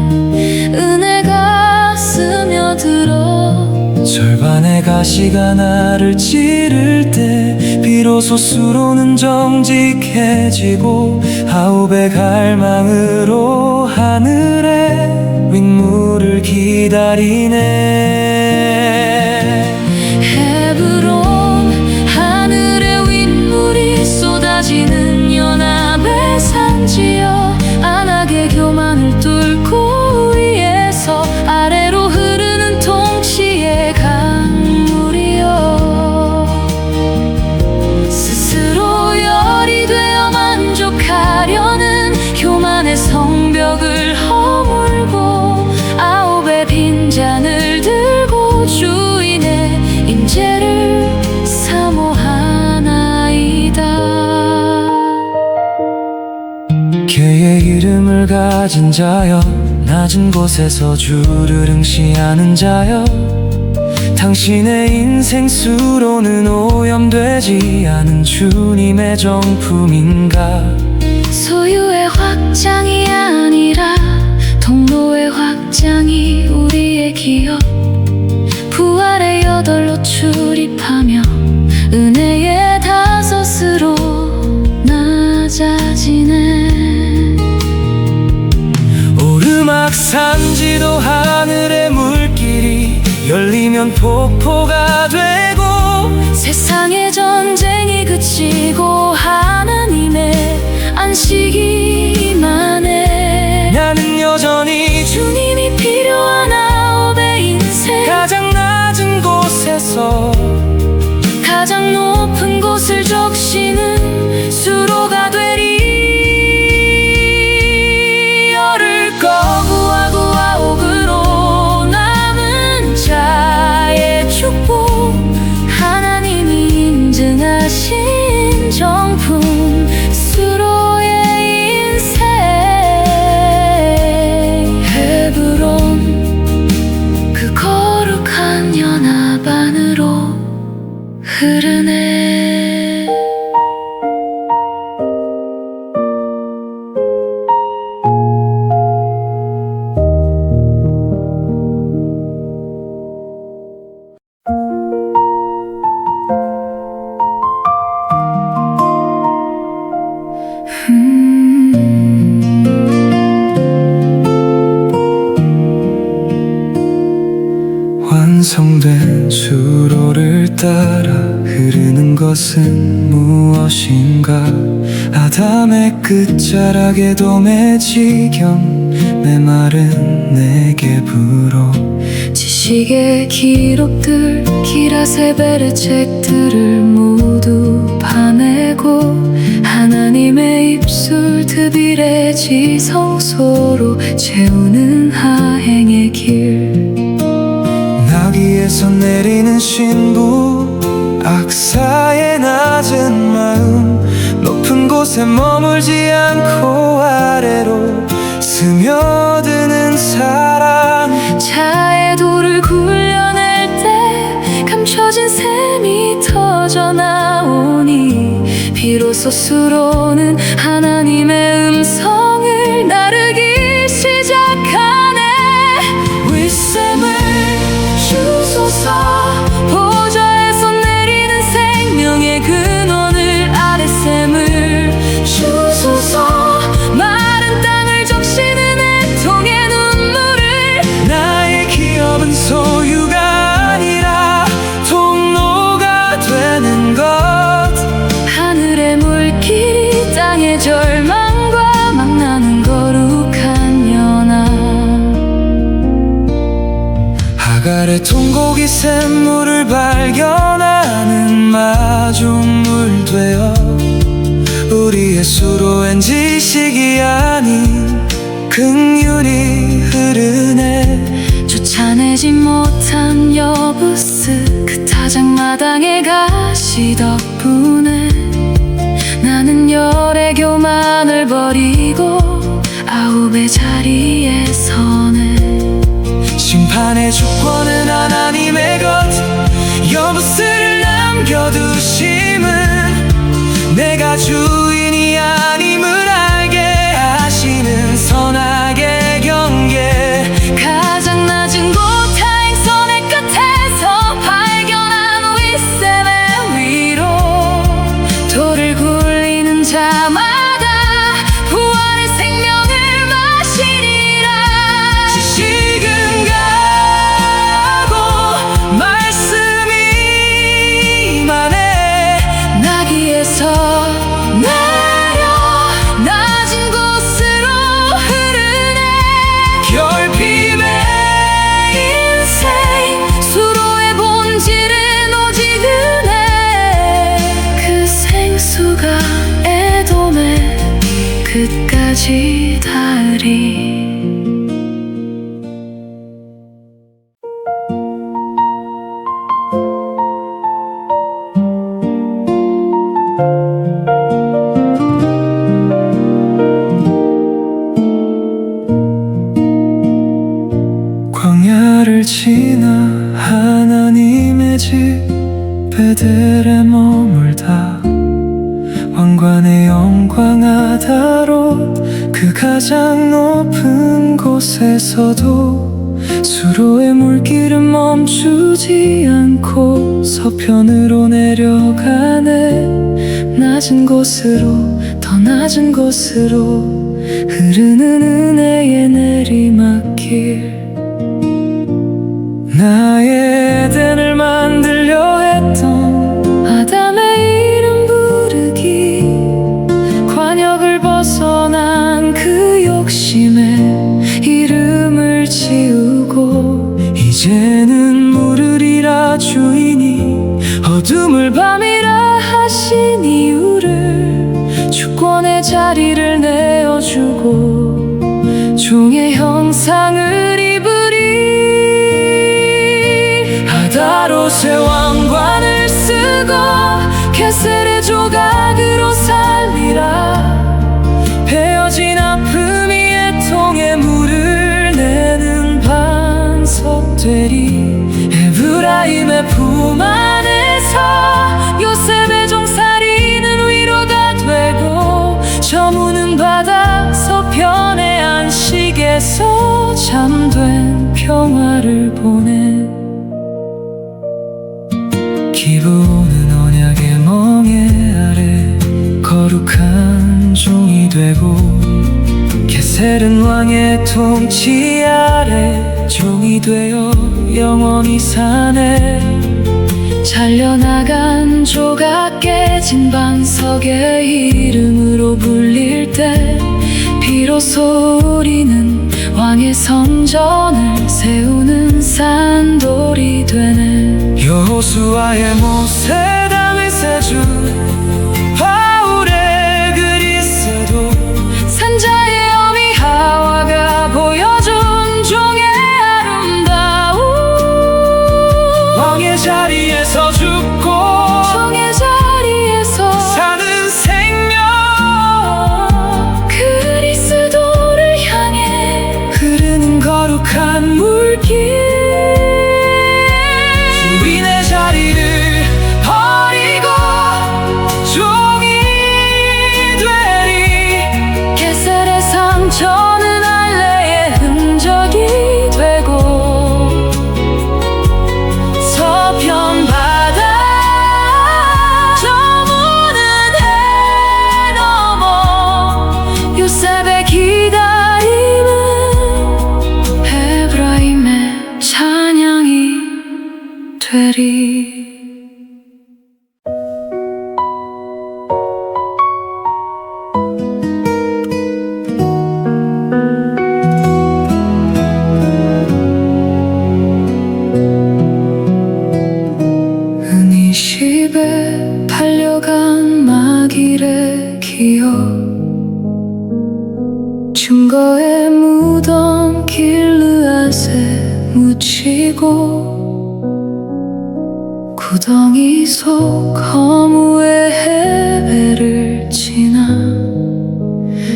은혜가 스며들어. 절반의 가시가 나를 찌를 때 비로소 수로는 정직해지고 아홉의 갈망으로 하늘에 윗물을 기다리네. 헤브론 하늘에 윗물이 쏟아지는 연합의 산지여, 안악의 교만을 뚫고 위에서 아래로 흐르는 통치의 강물이여. 스스로 열이 되어 만족하려는 교만의 성벽을 허물고 아홉의 빈잔을 들고 주인의 임재를 사모하나이다. 개의 이름을 가진 자여, 낮은 곳에서 주를 응시하는 자여, 당신의 인생 수로는 오염되지 않은 주님의 정품인가. 소유의 확장이 아니라 통로의 확장이 우리의 기업, 부활의 8로 출입하며 은혜의 5으로 낮아지네. 오르막 산지도 하늘의 물길이 열리면 폭포가 되고 세상의 전쟁이 그치고 하나님의 안식이 임하네. 나는 여전히 주님이 필요한 아홉의 인생, 가장 낮은 곳에서 가장 높은 곳을 적시는 수로가 되리. 열을 거부하고 아홉으로 남은 자의 축복, 하나님이 인증하신 정품 수로의 인생. 헤브론 그 거룩한 연합 안으로 흐르네. 완성된 수로를 따라 것은 무엇인가. 아담의 끝자락에도 매지경 메마른 내게 불어. 지식의 기록들 기라세벨의 책들을 모두 파내고 하나님의 입술 드빌의 지성소로 채우는 하행의 길. 나귀에서 내리는 신부 악사의 낮은 마음. 높은 곳에 머물지 않고 아래로 스며드는 사랑. 차의 돌을 굴려낼 때 감춰진 샘이 터져 나오니 비로소 수로는 하나님의 음성을 나르기 시작하네. 윗샘을 주소서. 보좌에서 내리는 생명의 근원을 아랫샘을 주소서. 마른 땅을 적시는 애통의 눈물을. 나의 기업은 소유가 아니라 통로가 되는 것. 하늘의 물길이 땅의 절망과 만나는 거룩한 연합. 하갈의 통곡이 샘물을 발견하는 마중물 되어 우리의 수로엔 지식이 아닌 긍휼이 흐르네. 쫓아내지 못한 여부스 그 타작마당의 가시 덕분에 나는 열의 교만을 버리고 아홉의 자리에 서네. 심판의 주권은 하나님의 것. 여부스를 남겨두심은 내가 주인이 아님을 알게 하시는 선악의 경계. 가장 낮은 곳 하행선의 끝에서 발견한 윗샘의 위로 돌을 굴리는 자마다 부활의 생명을 마시리라. 지식은 가고 말씀이 임하네. 나귀에서 내려 낮은 곳으로 흐르네. 결핍의 인생 수로의 본질은 오직 은혜. 그 생수가 에돔의 끝까지 닿으리. 광야를 지나 하나님의 집 베델에 머물다 왕관의 영광 아다롯 그 가장 높은 곳에서도 수로의 물길은 멈추지 않고 서편으로 내려가네. 낮은 곳으로 더 낮은 곳으로 흐르는 은혜의 내리막길. 나의 에덴을 만들려 했던 아담의 이름 부르기. 관역을 벗어난 그 욕심에 이름을 지우고 이제는 물으리라. 주인이 어둠을 밤이라 하신 이유를 주권의 자리를 내어주고 종의 형상을 입으리. 아다롯의 왕관을 쓰고 게셀의 조각으로 살리라. 베어진 아픔이 애통의 물을 내는 반석 되리. 에브라임의 품 안에서 요셉의 종살이는 위로가 되고 저무는 바다 서편의 안식에서 잠든 평화를 보내. 기부는 언약의 멍에 아래 거룩한 종이 되고 게셀은 왕의 통치 아래 종이 되어 영원히 사네. 잘려나간 조각 깨진 반석의 이름으로 불릴 때 비로소 우리는 왕의 성전을 세우는 산돌이 되네. 여호수아의 모세, 다윗의 세주, 바울의 그리스도, 산자의 어미 하와가 보여준 종의 아름다움. 왕의 자리에서 죽고 종의 자리에서 사는 생명, 그리스도를 향해 흐르는 거룩한 물길. 주인의 자리를 버리고 종이 되리. 게셀의 상처는 할례의 흔적이 되고 서편 바다 저무는 해 넘어 요셉의 기다림은 에브라임의 찬양이 되리. 은이십에 팔려간 마길의 기억, 증거에 묻은 길르앗에 묻히고 구덩이 속 허무의 해배를 지나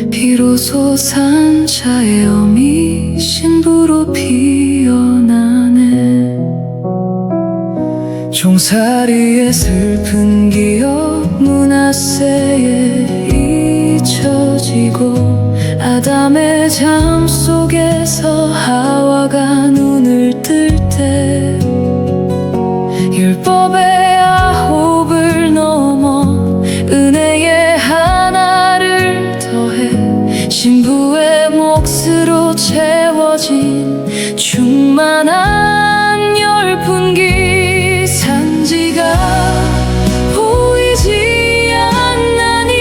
비로소 산자의 어미 신부로 피어나네. 종살이의 슬픈 기억 문하세에 잊혀지고 아담의 잠 속에서 하와가 눈을 뜰 때 율법의 아홉을 넘어 은혜의 하나를 더해 신부의 몫으로 채워진 충만한 열풍기. 산지가 보이지 않나니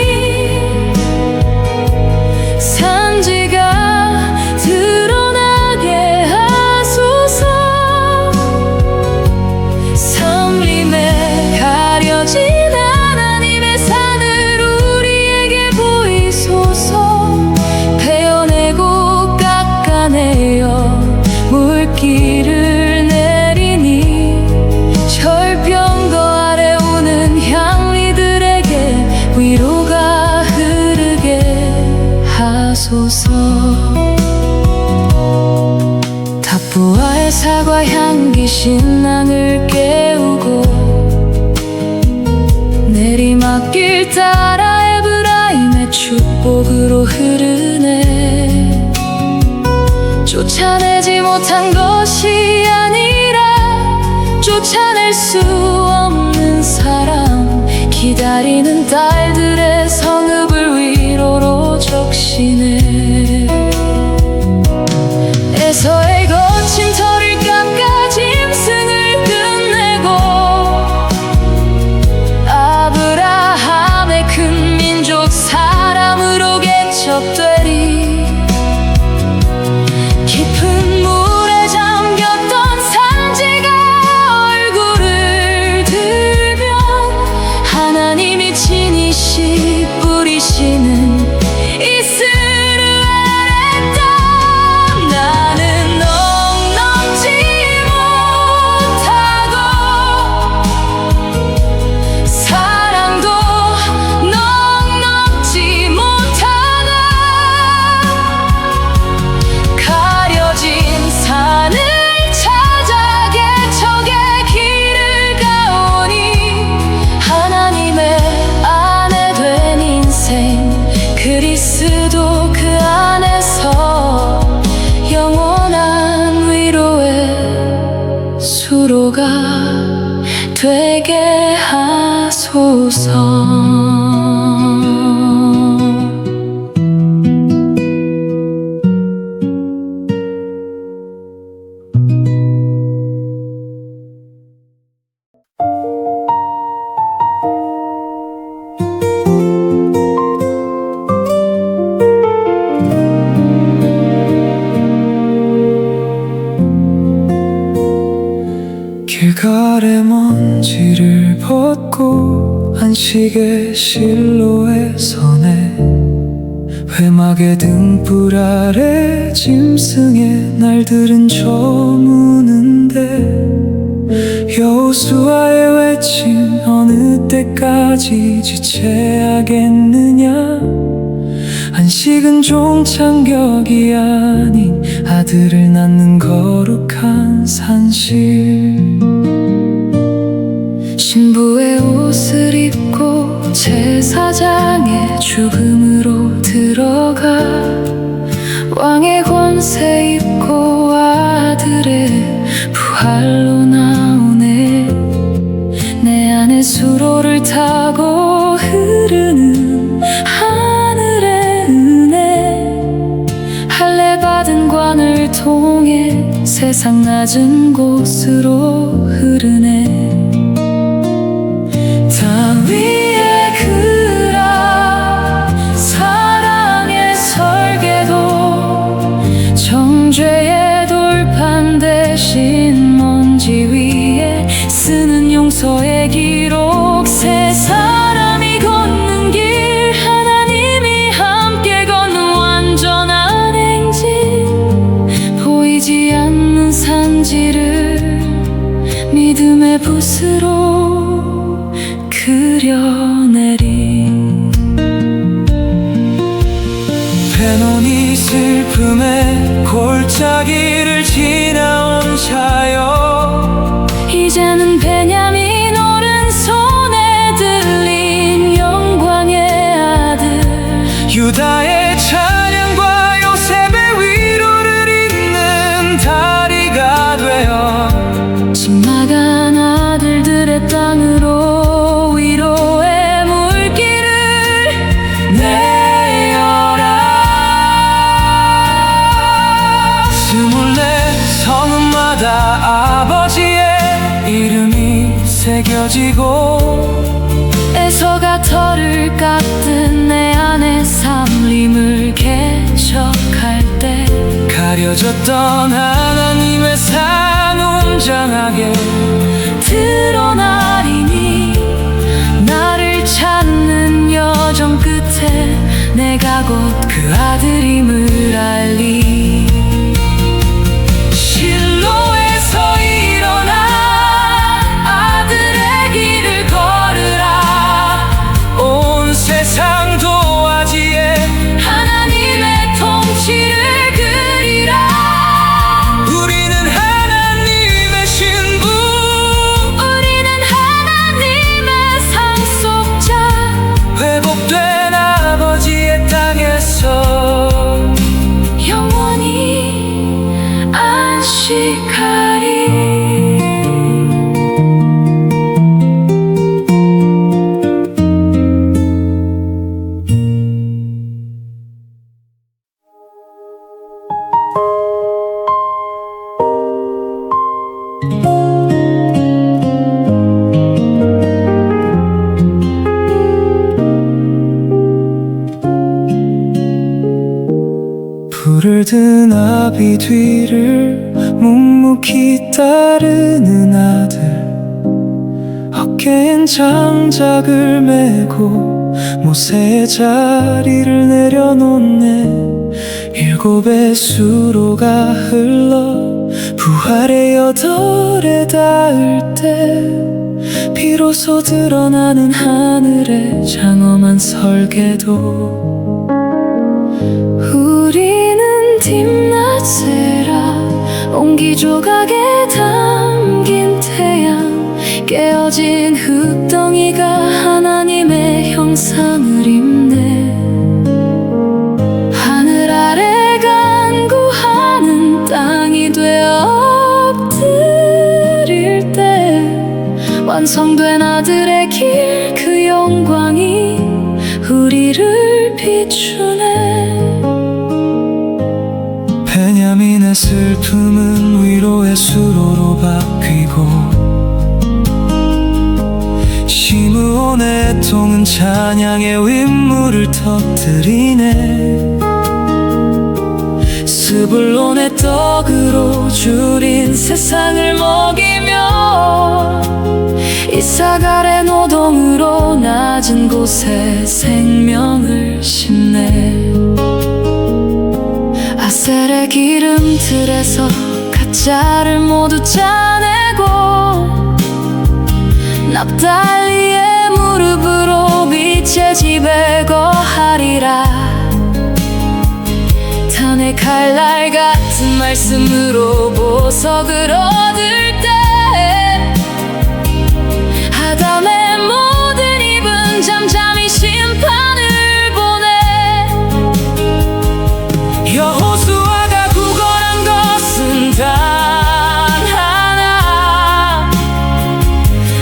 산지가 드러나게 하소서. 성림에 가려진 하나님의 산을 우리에게 보이소서. 베어내고 깎아내어 물길을 내리니 절병거 아래 오는 향리들에게 위로가 흐르게 하소서. 답부와의 사과 향기 신랑을 깨우고 내리막길 따라 에브라임의 축복으로 흐르네. 쫓아내지 못한 것이 아니라 쫓아낼 수 없는 사랑, 기다리는 딸들의 성읍을 위로로 적시네. 에서의 거친 털을 깎아 짐승을 끝내고 아브라함의 큰 민족 사람으로 개척되리. 깊은 물에 잠겼던 산지가 얼굴을 들면 하나님이 친히 씨 뿌리시는 이스라엘의 땅. 나는 넉넉지 못하고 사랑도 넉넉지 못하나 가려진 산을 찾아 개척의 길을 가오니 하나님의 아내 된 인생 그리스도 그 안에서 영원한 위로의 수로가 되게 하소서. 걷고 안식의 실로에 서네. 회막의 등불 아래 짐승의 날들은 저무는데 여호수아의 외침 어느 때까지 지체하겠느냐. 안식은 종창격이 아닌 아들을 낳는 거룩한 산실. 신부의 옷을 입고 제사장의 죽음으로 들어가 왕의 권세 입고 아들의 부활로 나오네. 내 안에 수로를 타고 흐르는 하늘의 은혜. 할례 받은 관을 통해 세상 낮은 곳으로 흐르네. 땅 위에 그라 사랑의 설계도 정죄의 돌판 대신 먼지 위에 쓰는 용서의 기록. 세 사람이 걷는 길 하나님이 함께 걷는 완전한 행진. 보이지 않는 산지를 믿음의 붓으로 그려내린. 패논이 슬픔의 골짜기를 지나온 자여, 이제는 베냐민 오른손에 들린 영광의 아들. 유다의 찬양과 요셉의 위로를 잇는 다리가 되어 집 나간 아들들의 땅으로 아버지의 이름이 새겨지고 에서가 털을 깎든 내 안에 삼림을 개척할 때 가려졌던 하나님의 산 웅장하게 드러나리니. 나를 찾는 여정 끝에 내가 곧 그 아들임을 알리. 실로에서 일어나 아들의 길을 걸으라. 온 세상 도화지에 하나님의 통치를 그리라. 우리는 하나님의 신부, 우리는 하나님의 상속자. 회복된 아버지의 땅에서 영원히 안식하리. 불을 든 아비 뒤를 묵묵히 따르는 아들. 어깨엔 장작을 메고 모세의 자리를 내려놓네. 일곱의 수로가 흘러 부활의 여덟에 닿을 때 비로소 드러나는 하늘의 장엄한 설계도. 우리는 딥낫세라 옹기 조각에 담긴 태양. 깨어진 흙덩이가 하나님의 형상을 입네. 하늘 아래 간구하는 땅이 되어 엎드릴 때 완성된 아들의 길 그 영광이 우리를 비추네. 베냐민의 슬픔은 위로의 수로로 바뀌고 시므온의 애통은 찬양의 윗물을 터뜨리네. 스불론의 떡으로 줄인 세상을 먹이며 이사갈의 노동으로 낮은 곳에 생명을 심네. 아셀의 기름틀에서 가짜를 모두 짜내고 납달리의 무릎으로 빛의 집에 거하리라. 탄의 칼날 같은 말씀으로 보석을 얻을 때 아담의 모든 입은 잠잠히 심판을 보내. 여호수아가 구걸한 것은 단 하나,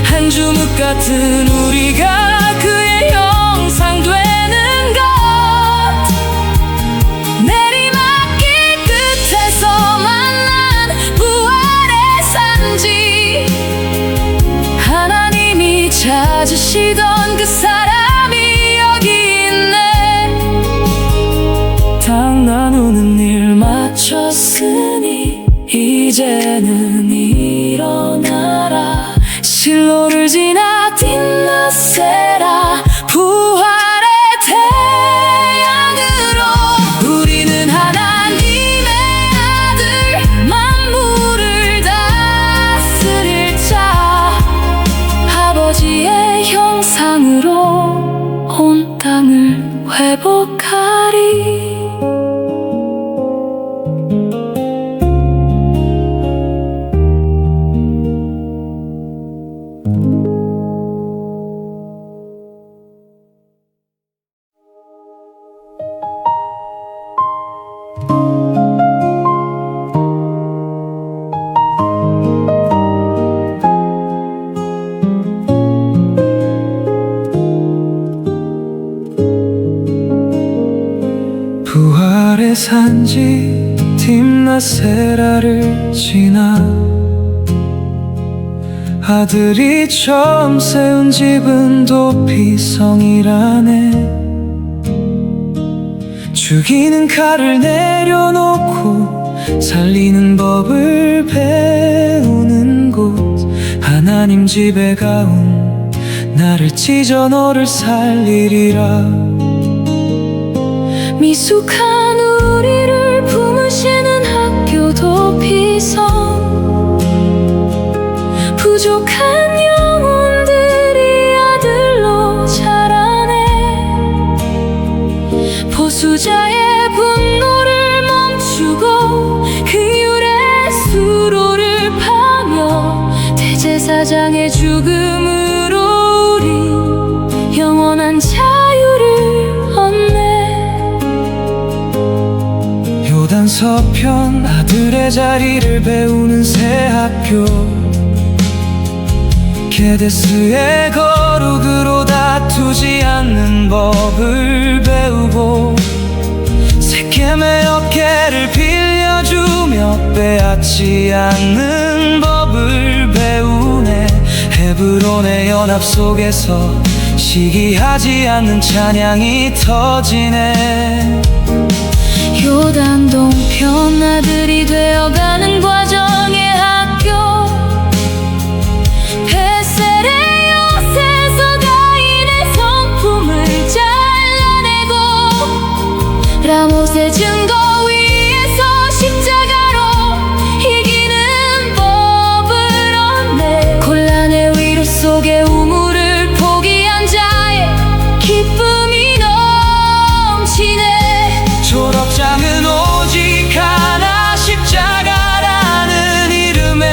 한 주묵 같은 우리가 그의 형상 되는 것. 내리막길 끝에서 만난 부활의 산지, 하나님이 찾으시던 그 사람이 여기 있네. 당 나누는 일 마쳤으니 이제는 일어나라. 실로를 지나 딥나세라. 부활의 태양으로 우리는 하나님의 아들, 만물을 다스릴 자. 아버지의 형상으로 온 땅을 회복하리. 부활의 산지 딥나세라를 지나 아들이 처음 세운 집은 도피성이라네. 죽이는 칼을 내려놓고 살리는 법을 배우는 곳. 하나님 집에 가온 나를 찢어 너를 살리리라. 미숙한 우리를 품으시는 학교 도피성. 부족한 영혼들이 아들로 자라네. 보수자의 분노를 멈추고 그 율의 수로를 파며 대제사장의 죽음으로 우리 영원한 자유를 얻네. 요단 서편 아들의 자리를 배우는 새 학교. 게데스의 거룩으로 다투지 않는 법을 배우고 세겜의 어깨를 빌려주며 빼앗지 않는 법을 배우네. 헤브론의 연합 속에서 시기하지 않는 찬양이 터지네. 요단 동편 아들이 되어가는 과정의 학교. 베셀의 엿에서 가인의 성품을 잘라내고 라못의 증거 위에서 십자가로 이기는 법을 얻네. 곤란의 위로 속에 우물을 포기한 자의 기쁨이 넘치네. 졸업장은 오직 하나, 십자가라는 이름의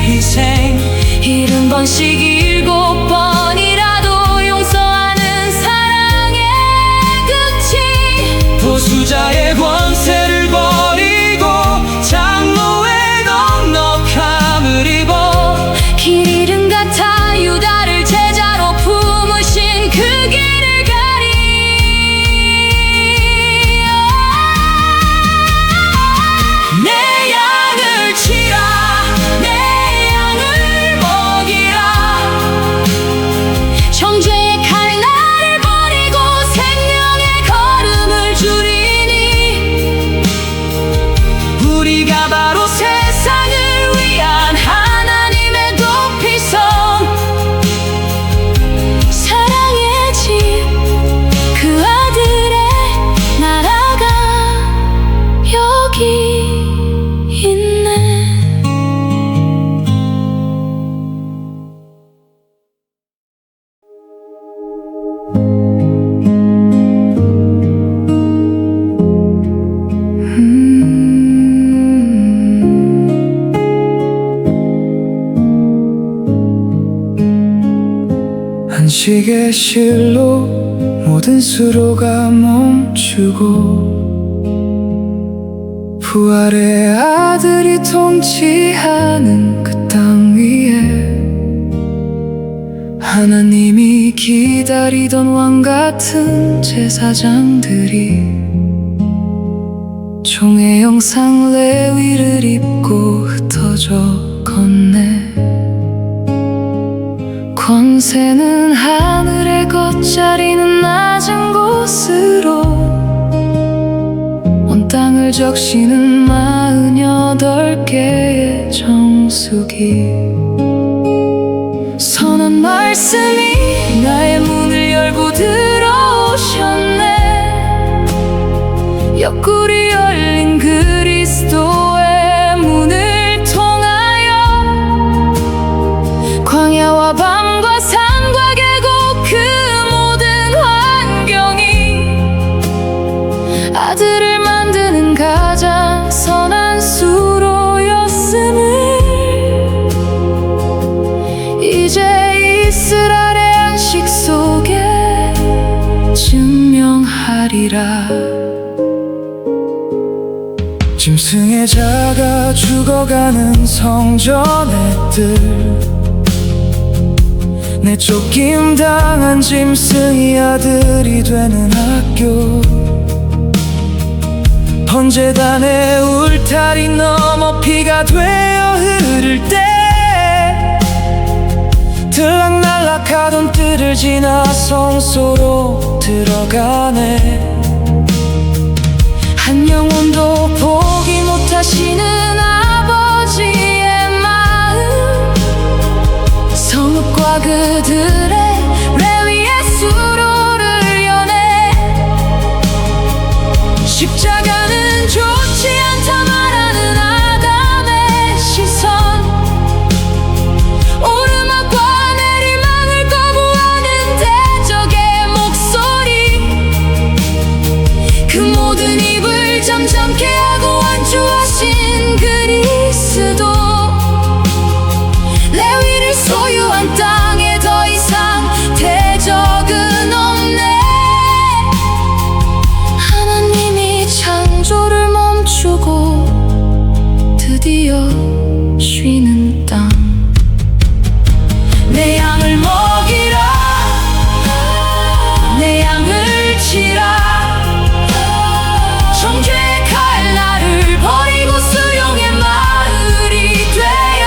희생. 70번씩 7번이라도 용서하는 사랑의 끝이. 보수자의 권세를 버리고 장로의 넉넉함을 입어 길 잃은 같아 유다를 제자로 품으신 그 길을 가리. 내 양을 치라. 내 양을 먹이라. 정죄의 칼날을 버리고 생명의 걸음을 줄이니 시계실로 모든 수로가 멈추고 부활의 아들이 통치하는 그 땅 위에 하나님이 기다리던 왕같은 제사장들이 종의 형상 레위를 입고 흩어져 걷네. 권세는 하늘의 겉자리는 낮은 곳으로 온 땅을 적시는 48개의 정수기 선한 말씀이 나의 문을 열고 들어오셨네. 옆구리 열린 그리스도의 문을 통하여 광야와 밤과 산과 계곡 그 모든 환경이 아들을 만드는 가장 선한 수로였음을 이제 이스라엘의 안식 속에 증명하리라. 짐승의 자가 죽어가는 성전의 뜰 내 쫓김 당한 짐승이 아들이 되는 학교 번제단의 울타리 넘어 피가 되어 흐를 때 들락날락하던 뜰을 지나 성소로 들어가네. 한 영혼도 포기 못하시는 아버지의 마음 성읍과 그들의 레위의 수로를 여네. 십자가는 좋지 않다 말하는 아담의 시선 오르막과 내리막을 거부하는 대적의 목소리 그 모든 입을 잠잠케 하고 완주하신 그리스도 레위를 소유한 땅에 더 이상 대적은 없네. 하나님이 창조를 멈추고 드디어 쉬는 땅 내 양을 먹이라 내 양을 치라 정죄의 칼날을 버리고 수용의 마을이 되어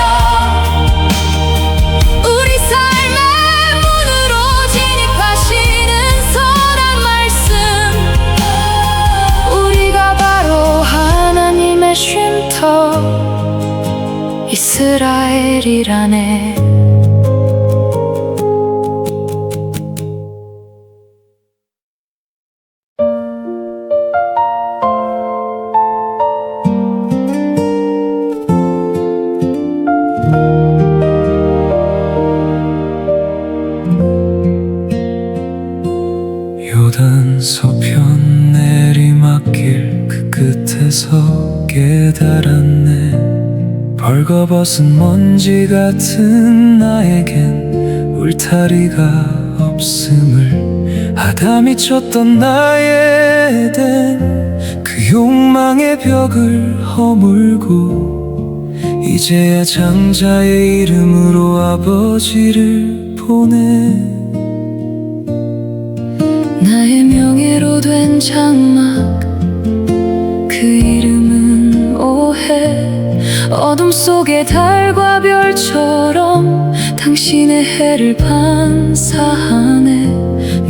우리 삶의 문으로 진입하시는 선한 말씀 우리가 바로 하나님의 쉼터 이스라엘이라네. 요단 서편 내리막길 그 끝에서 깨달았네. 벌거벗은 먼지 같은 나에겐 울타리가 없음을 아담이 쳤던 나의 에덴 그 욕망의 벽을 허물고 이제야 장자의 이름으로 아버지를 보내. 나의 명예로 된 장막 그 이름은 오해 어둠 속의 달과 별처럼 당신의 해를 반사하네.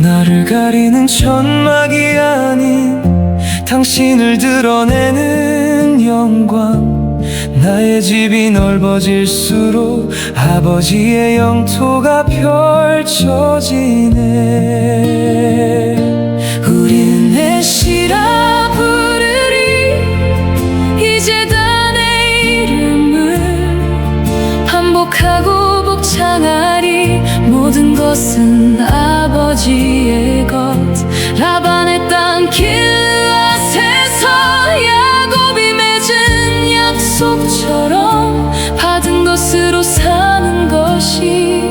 나를 가리는 천막이 아닌 당신을 드러내는 영광 나의 집이 넓어질수록 아버지의 영토가 펼쳐지네. 우린 내시라 부르리 이제단의 이름을 반복하고 복창하리. 모든 것은 아버지의 것. 라반의 땅 길앗에서 야곱이 맺은 약속처럼 받은 것으로 사는 것이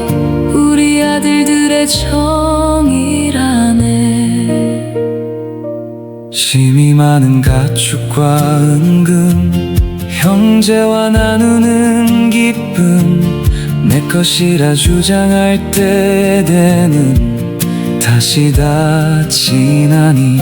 우리 아들들의 전 심이 많은 가축과 은금, 형제와 나누는 기쁨, 내 것이라 주장할 때에는 다시 다 지나니.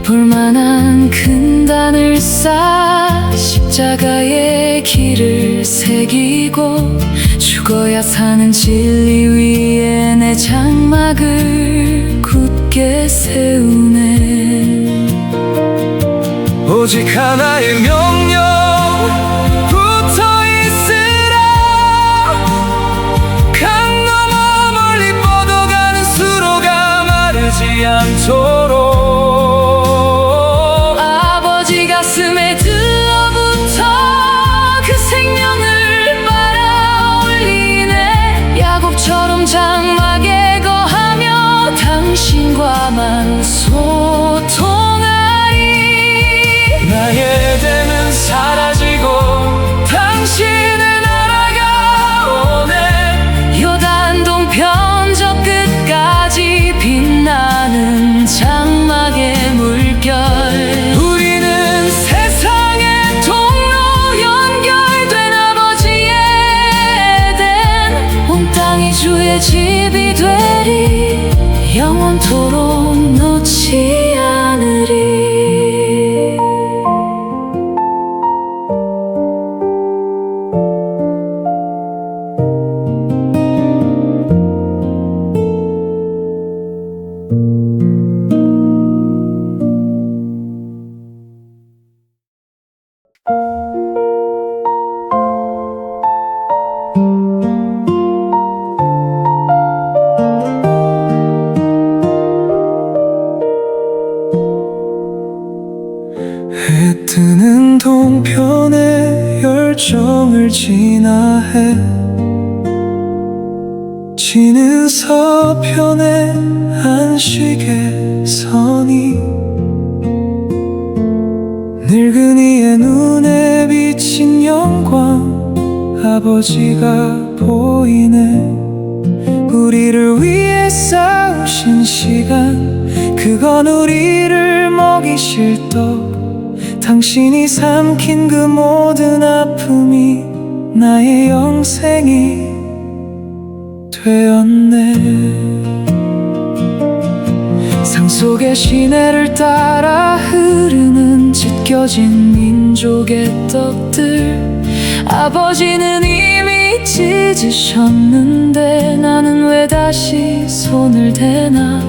볼만한 큰 단을 쌓아 십자가의 길을 새기고, 죽어야 사는 진리 위에 내 장막을 굳게 세우네. 오직 하나의 명령, 붙어 있으라. 강 넘어 멀리 뻗어가는 수로가 마르지 않도록. 아버지 가슴에 들어붙어 그 생명을 빨아올리네. 야곱처럼 장막에 거하며 당신과만 소통하리. 나의 에덴은 사라지고 당신의 나라가 오네. 요단 동편 저 끝까지 빛나는 장막의 물결. 우리는 세상의 통로 연결된 아버지의 에덴. 온 땅이 주의 집이 되리. 영원토록 놓지 않으리. 해 뜨는 동편에 열정을 진화해, 지는 서편에 안식의 선이, 늙은이의 눈에 비친 영광 아버지가 보이네. 우리를 위해 싸우신 시간, 그건 우리를 먹이실 떡. 당신이 삼킨 그 모든 아픔이 나의 영생이 되었네. 상 속의 시내를 따라 흐르는 찢겨진 민족의 떡들. 아버지는 이미 찢으셨는데 나는 왜 다시 손을 대나.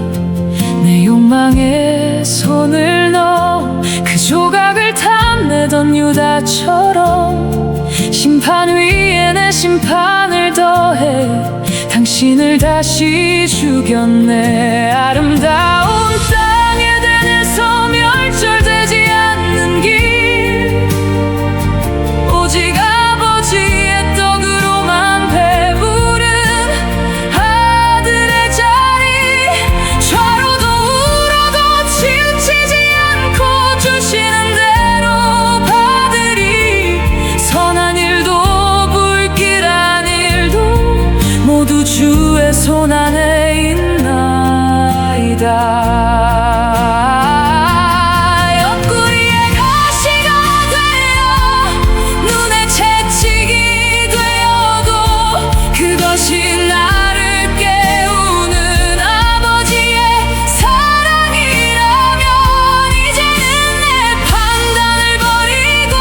내 욕망에 손을 넣어 그 조각을 탐내던 유다처럼 심판 위에 내 심판을 더해 당신을 다시 죽였네. 아름다운 땅 에덴에서 멸절되지 않는 길, 오직 아버지의 떡으로만 배부른 아들의 자리. 좌로도 우로도 치우치지 않고 주시는 대로 받으리. 선한 일도 불길한 일도 모두 주의 손 안에 있나이다. 옆구리에 가시가 되어 눈에 채찍이 되어도 그것이 나를 깨우는 아버지의 사랑이라면 이제는 내 판단을 버리고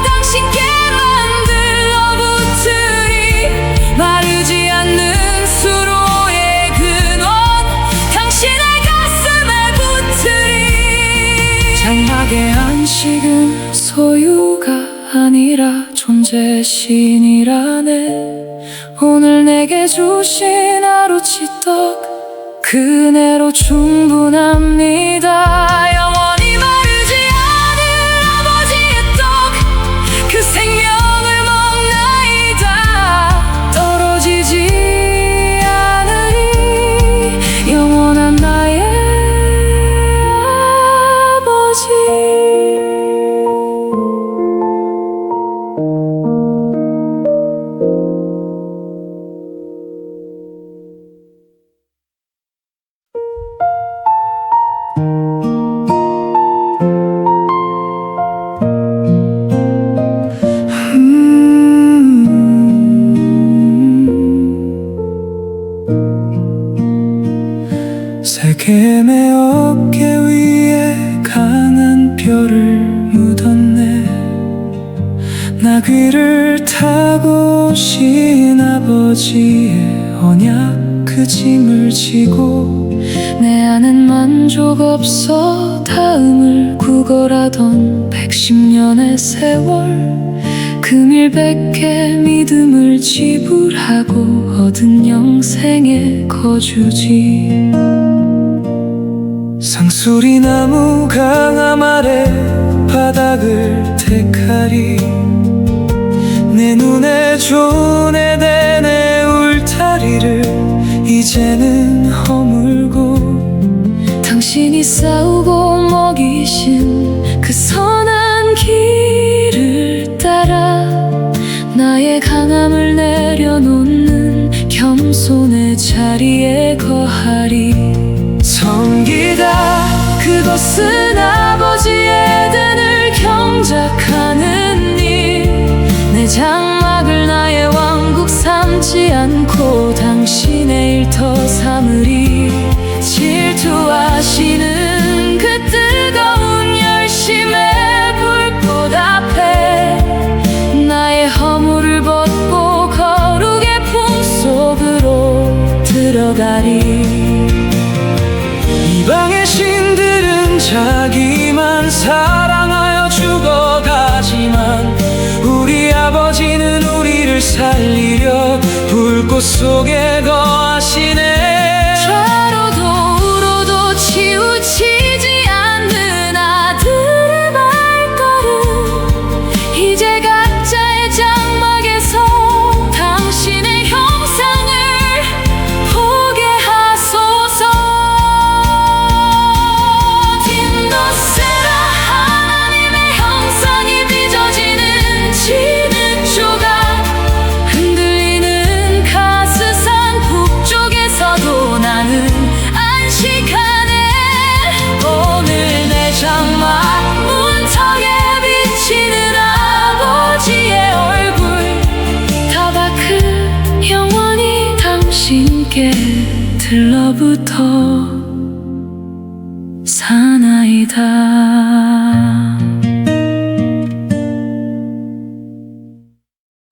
당신께만 들러붙으리. 마르지 않는 수로의 근원 당신의 가슴에 붙으리. 장막의 안식은 소유가 아니라 존재의 신이라네. 오늘 내게 주신 하루치 떡 그 은혜로 충분합니다. 영원히 마르지 않을 아버지의 떡, 그 생명을 먹나이다. 떨어지지 않으리. 영원한 나의 아버지. 별을 묻었네. 나귀를 타고 오신 아버지의 언약 그 짐을 지고 내 안엔 만족 없어 다음을 구걸하던 110년의 세월 금일백계 믿음을 지불하고 얻은 영생의 거주지. 상수리 나무 강함 아래 바닥을 택하리. 내 눈에 좋은 에덴의 울타리를 이제는 허물고 당신이 싸우고 먹이신 그 선한 길을 따라 나의 강함을 내려놓는 겸손의 자리에 거하리. 섬기다 그것은 아버지의 에덴을 경작하는 일. 내 장막을 나의 왕국 삼지 않고 당신의 일터 삼으리. 질투하시는 그 뜨거운 열심의 불꽃 앞에 나의 허물을 벗고 거룩의 품속으로 들어가리. 이방의 신들은 자기만 사랑하여 죽어가지만 우리 아버지는 우리를 살리려 불꽃 속에 거하시네. 좌로도 우로도 치우치지 않는 아들의 발걸음 이제 각자의 장막에서 당신의 형상을 보게 하소서. 딘도세라 하나님의 형상이 빚어지는 지는 조각 흔들리는 가스산 북쪽에서도 나는 안식하네. 오늘 내 장막 문턱에 비치는 아버지의 얼굴 타바크 영원히 당신께 들러붙어 사나이다.